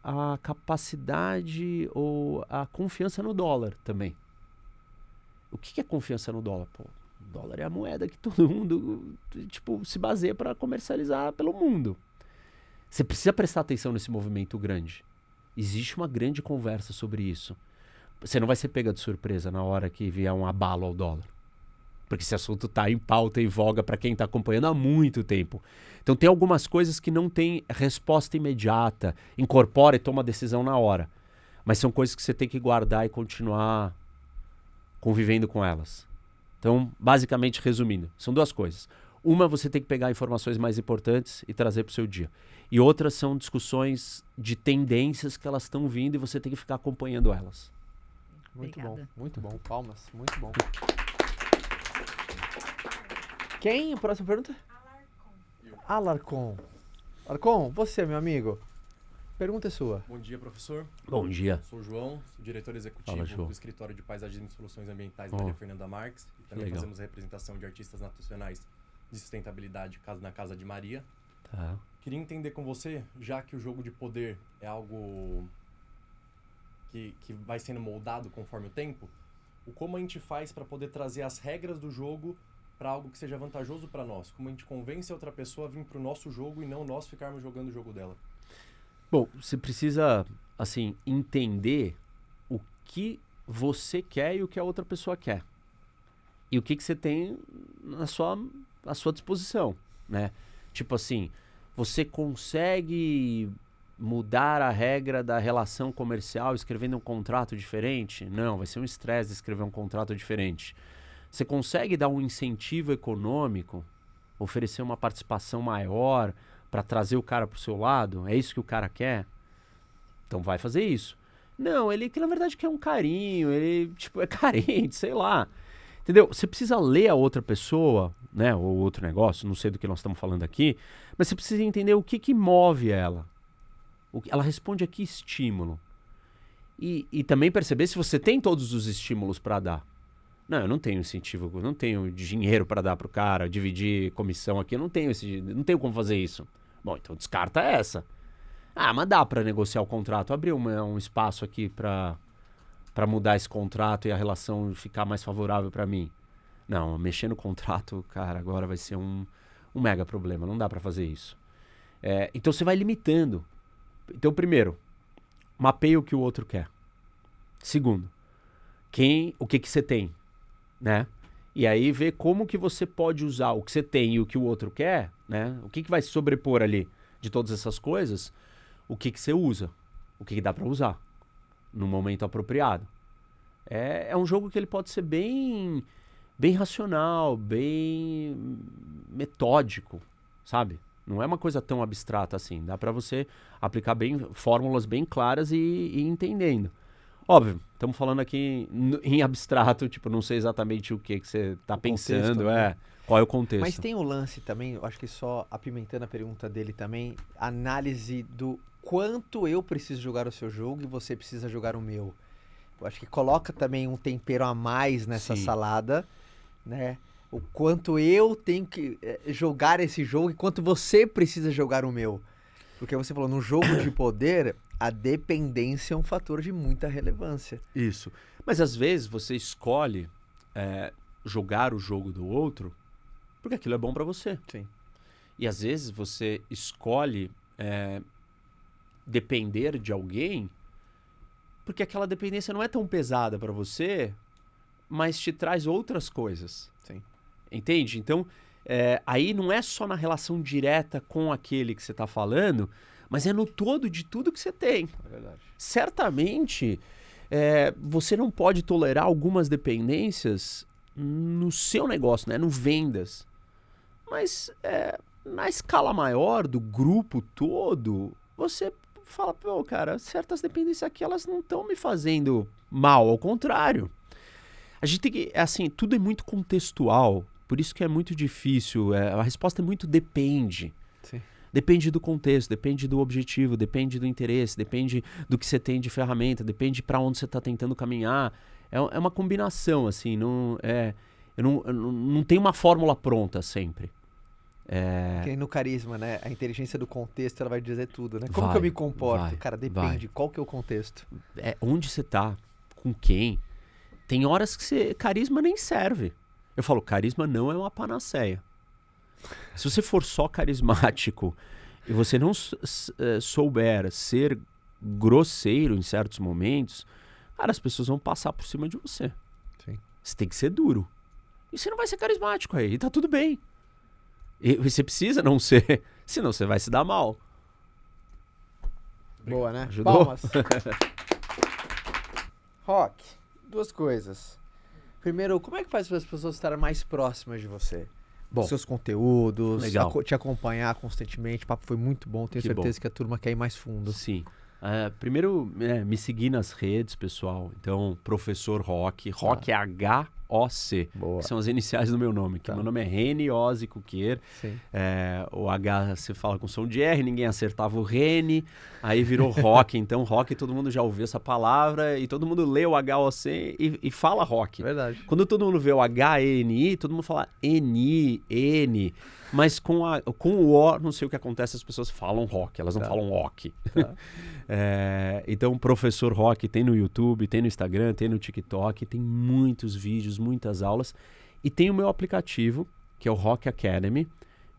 a capacidade ou a confiança no dólar também. O que é confiança no dólar? Pô, o dólar é a moeda que todo mundo se baseia para comercializar pelo mundo. Você precisa prestar atenção nesse movimento grande. Existe uma grande conversa sobre isso. Você não vai ser pega de surpresa na hora que vier um abalo ao dólar. Porque esse assunto está em pauta e voga para quem está acompanhando há muito tempo. Então tem algumas coisas que não tem resposta imediata, incorpora e toma decisão na hora. Mas são coisas que você tem que guardar e continuar convivendo com elas. Então, basicamente, resumindo, são duas coisas. Uma, você tem que pegar informações mais importantes e trazer para o seu dia. E outras são discussões de tendências que elas estão vindo e você tem que ficar acompanhando elas. Muito Obrigada. bom, muito bom. Palmas, muito bom. Quem? Próxima pergunta? Alarcon. Alarcon, você, meu amigo. Pergunta é sua. Bom dia, professor. Bom dia. Sou o João, sou diretor executivo Fala, João. do Escritório de Paisagismo e Soluções Ambientais Oh. Maria Fernanda Marques. E também legal. fazemos representação de artistas nacionais de sustentabilidade na Casa de Maria. Tá. Queria entender com você, já que o jogo de poder é algo que vai sendo moldado conforme o tempo, como a gente faz para poder trazer as regras do jogo para algo que seja vantajoso para nós? Como a gente convence a outra pessoa a vir para o nosso jogo e não nós ficarmos jogando o jogo dela? Bom, você precisa, assim, entender o que você quer e o que a outra pessoa quer. E o que você tem à sua disposição, né? Tipo assim, você consegue mudar a regra da relação comercial escrevendo um contrato diferente? Não, vai ser um estresse escrever um contrato diferente. Você consegue dar um incentivo econômico, oferecer uma participação maior para trazer o cara pro seu lado? É isso que o cara quer? Então vai fazer isso. Não, ele que na verdade quer um carinho, ele é carente, sei lá. Entendeu? Você precisa ler a outra pessoa, né, ou outro negócio, não sei do que nós estamos falando aqui, mas você precisa entender o que move ela. Ela responde a que estímulo. E também perceber se você tem todos os estímulos para dar. Não, eu não tenho incentivo, eu não tenho dinheiro para dar pro cara, dividir comissão aqui, eu não tenho como fazer isso. Bom, então descarta essa. Ah, mas dá para negociar o contrato, abrir um espaço aqui para mudar esse contrato e a relação ficar mais favorável para mim. Não, mexer no contrato, cara, agora vai ser um mega problema, não dá para fazer isso. Então você vai limitando. Então, primeiro, mapeia o que o outro quer. Segundo, o que você tem, né? E aí vê como que você pode usar o que você tem e o que o outro quer, né? O que vai se sobrepor ali de todas essas coisas, o que você usa, o que dá para usar no momento apropriado. É um jogo que ele pode ser bem racional, bem metódico, sabe? Não é uma coisa tão abstrata assim. Dá para você aplicar fórmulas bem claras e ir entendendo. Óbvio, estamos falando aqui em abstrato, tipo, não sei exatamente o que você está pensando, né? Qual é o contexto. Mas tem o lance também, eu acho que só apimentando a pergunta dele também, análise do quanto eu preciso jogar o seu jogo e você precisa jogar o meu. Eu acho que coloca também um tempero a mais nessa Sim. salada, né? O quanto eu tenho que jogar esse jogo e quanto você precisa jogar o meu. Porque você falou, no jogo de poder, a dependência é um fator de muita relevância. Isso. Mas às vezes você escolhe jogar o jogo do outro porque aquilo é bom pra você. Sim. E às vezes você escolhe depender de alguém porque aquela dependência não é tão pesada pra você, mas te traz outras coisas. Sim. Entende? Então, aí não é só na relação direta com aquele que você está falando, mas é no todo de tudo que você tem. É verdade. Certamente, você não pode tolerar algumas dependências no seu negócio, né? No vendas. Mas na escala maior do grupo todo, você fala, pô, cara, certas dependências aqui, elas não estão me fazendo mal, ao contrário. A gente tem que, assim, tudo é muito contextual, por isso que é muito difícil, a resposta é muito depende. Sim. Depende do contexto, depende do objetivo, depende do interesse, depende do que você tem de ferramenta, depende para onde você está tentando caminhar. É uma combinação, assim, não tem uma fórmula pronta sempre. Que nem no carisma, né? A inteligência do contexto, ela vai dizer tudo, né? Como Vai, que eu me comporto? vai, Cara, depende. vai. Qual que é o contexto? Onde você tá, com quem. Tem horas que carisma nem serve. Eu falo, carisma não é uma panaceia. Se você for só carismático e você não souber ser grosseiro em certos momentos, cara, as pessoas vão passar por cima de você. Sim. Você tem que ser duro. E você não vai ser carismático aí, e tá tudo bem. E você precisa não ser, senão você vai se dar mal. Boa, né? Ajudou? Palmas. Rock, duas coisas. Primeiro, como é que faz para as pessoas estarem mais próximas de você? Bom, Seus conteúdos, legal. te acompanhar constantemente. O papo foi muito bom, tenho Que certeza bom. que a turma quer ir mais fundo. Sim. Primeiro, me seguir nas redes, pessoal. Então, Professor Rock. Rock é H-O-C. Boa. Que são as iniciais do meu nome. Que Tá. meu nome é Reni Ozzy Cuquier. Sim. O H você fala com som de R, ninguém acertava o Reni. Aí virou Rock. Então, Rock, todo mundo já ouviu essa palavra. E todo mundo lê o H-O-C e fala Rock. Verdade. Quando todo mundo vê o H-E-N-I, todo mundo fala N-I, N. Mas com o O, não sei o que acontece, as pessoas falam Rock, elas não Tá. falam Rock. Tá. Então, Professor Rock tem no YouTube, tem no Instagram, tem no TikTok, tem muitos vídeos, muitas aulas. E tem o meu aplicativo, que é o Rock Academy,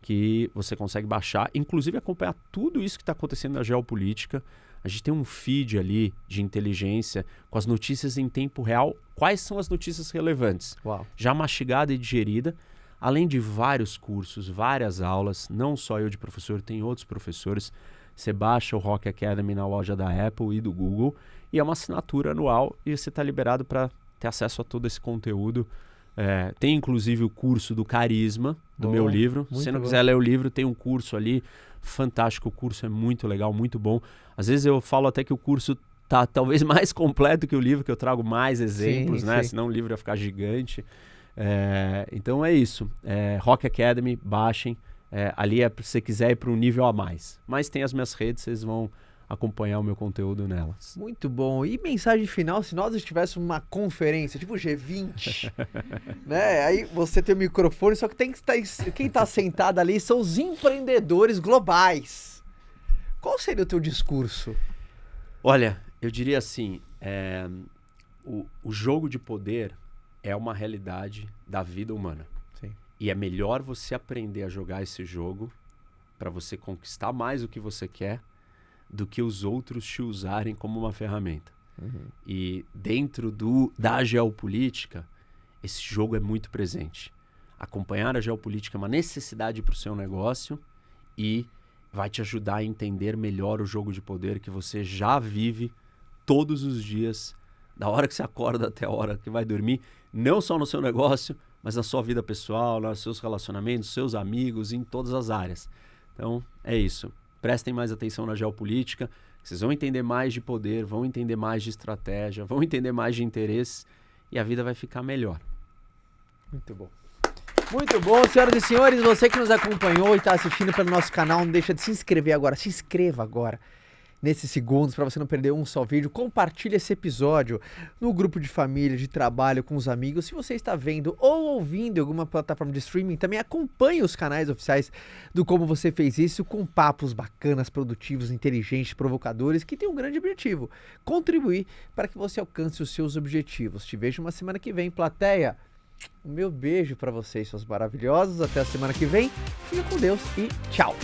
que você consegue baixar, inclusive acompanhar tudo isso que está acontecendo na geopolítica. A gente tem um feed ali de inteligência com as notícias em tempo real. Quais são as notícias relevantes? Uau. Já mastigada e digerida, além de vários cursos, várias aulas, não só eu de professor, tem outros professores. Você baixa o Rock Academy na loja da Apple e do Google e é uma assinatura anual e você está liberado para ter acesso a todo esse conteúdo. Tem inclusive o curso do Carisma, do meu livro. Se você não quiser ler o livro, tem um curso ali, fantástico, o curso é muito legal, muito bom. Às vezes eu falo até que o curso tá talvez mais completo que o livro, que eu trago mais exemplos, Sim, né? sim. Senão o livro ia ficar gigante. Então é isso. Rock Academy, baixem. Ali é se você quiser ir para um nível a mais. Mas tem as minhas redes, vocês vão acompanhar o meu conteúdo nelas. Muito bom. E mensagem final, se nós estivéssemos uma conferência, tipo G20, né? Aí você tem o microfone, só que quem tá sentado ali são os empreendedores globais. Qual seria o teu discurso? Olha, eu diria assim, o jogo de poder é uma realidade da vida humana. Sim. E é melhor você aprender a jogar esse jogo para você conquistar mais o que você quer do que os outros te usarem como uma ferramenta. Uhum. E dentro da geopolítica, esse jogo é muito presente. Acompanhar a geopolítica é uma necessidade para o seu negócio e vai te ajudar a entender melhor o jogo de poder que você já vive todos os dias, da hora que você acorda até a hora que vai dormir, não só no seu negócio, mas na sua vida pessoal, nos seus relacionamentos, seus amigos, em todas as áreas. Então, é isso. Prestem mais atenção na geopolítica, vocês vão entender mais de poder, vão entender mais de estratégia, vão entender mais de interesses e a vida vai ficar melhor. Muito bom. Muito bom, senhoras e senhores, você que nos acompanhou e está assistindo pelo nosso canal, não deixa de se inscrever agora, se inscreva agora nesses segundos, para você não perder um só vídeo. Compartilhe esse episódio no grupo de família, de trabalho, com os amigos. Se você está vendo ou ouvindo em alguma plataforma de streaming, também acompanhe os canais oficiais do Como Você Fez Isso, com papos bacanas, produtivos, inteligentes, provocadores, que tem um grande objetivo: contribuir para que você alcance os seus objetivos. Te vejo uma semana que vem, plateia. O meu beijo para vocês, seus maravilhosos. Até a semana que vem. Fica com Deus e tchau.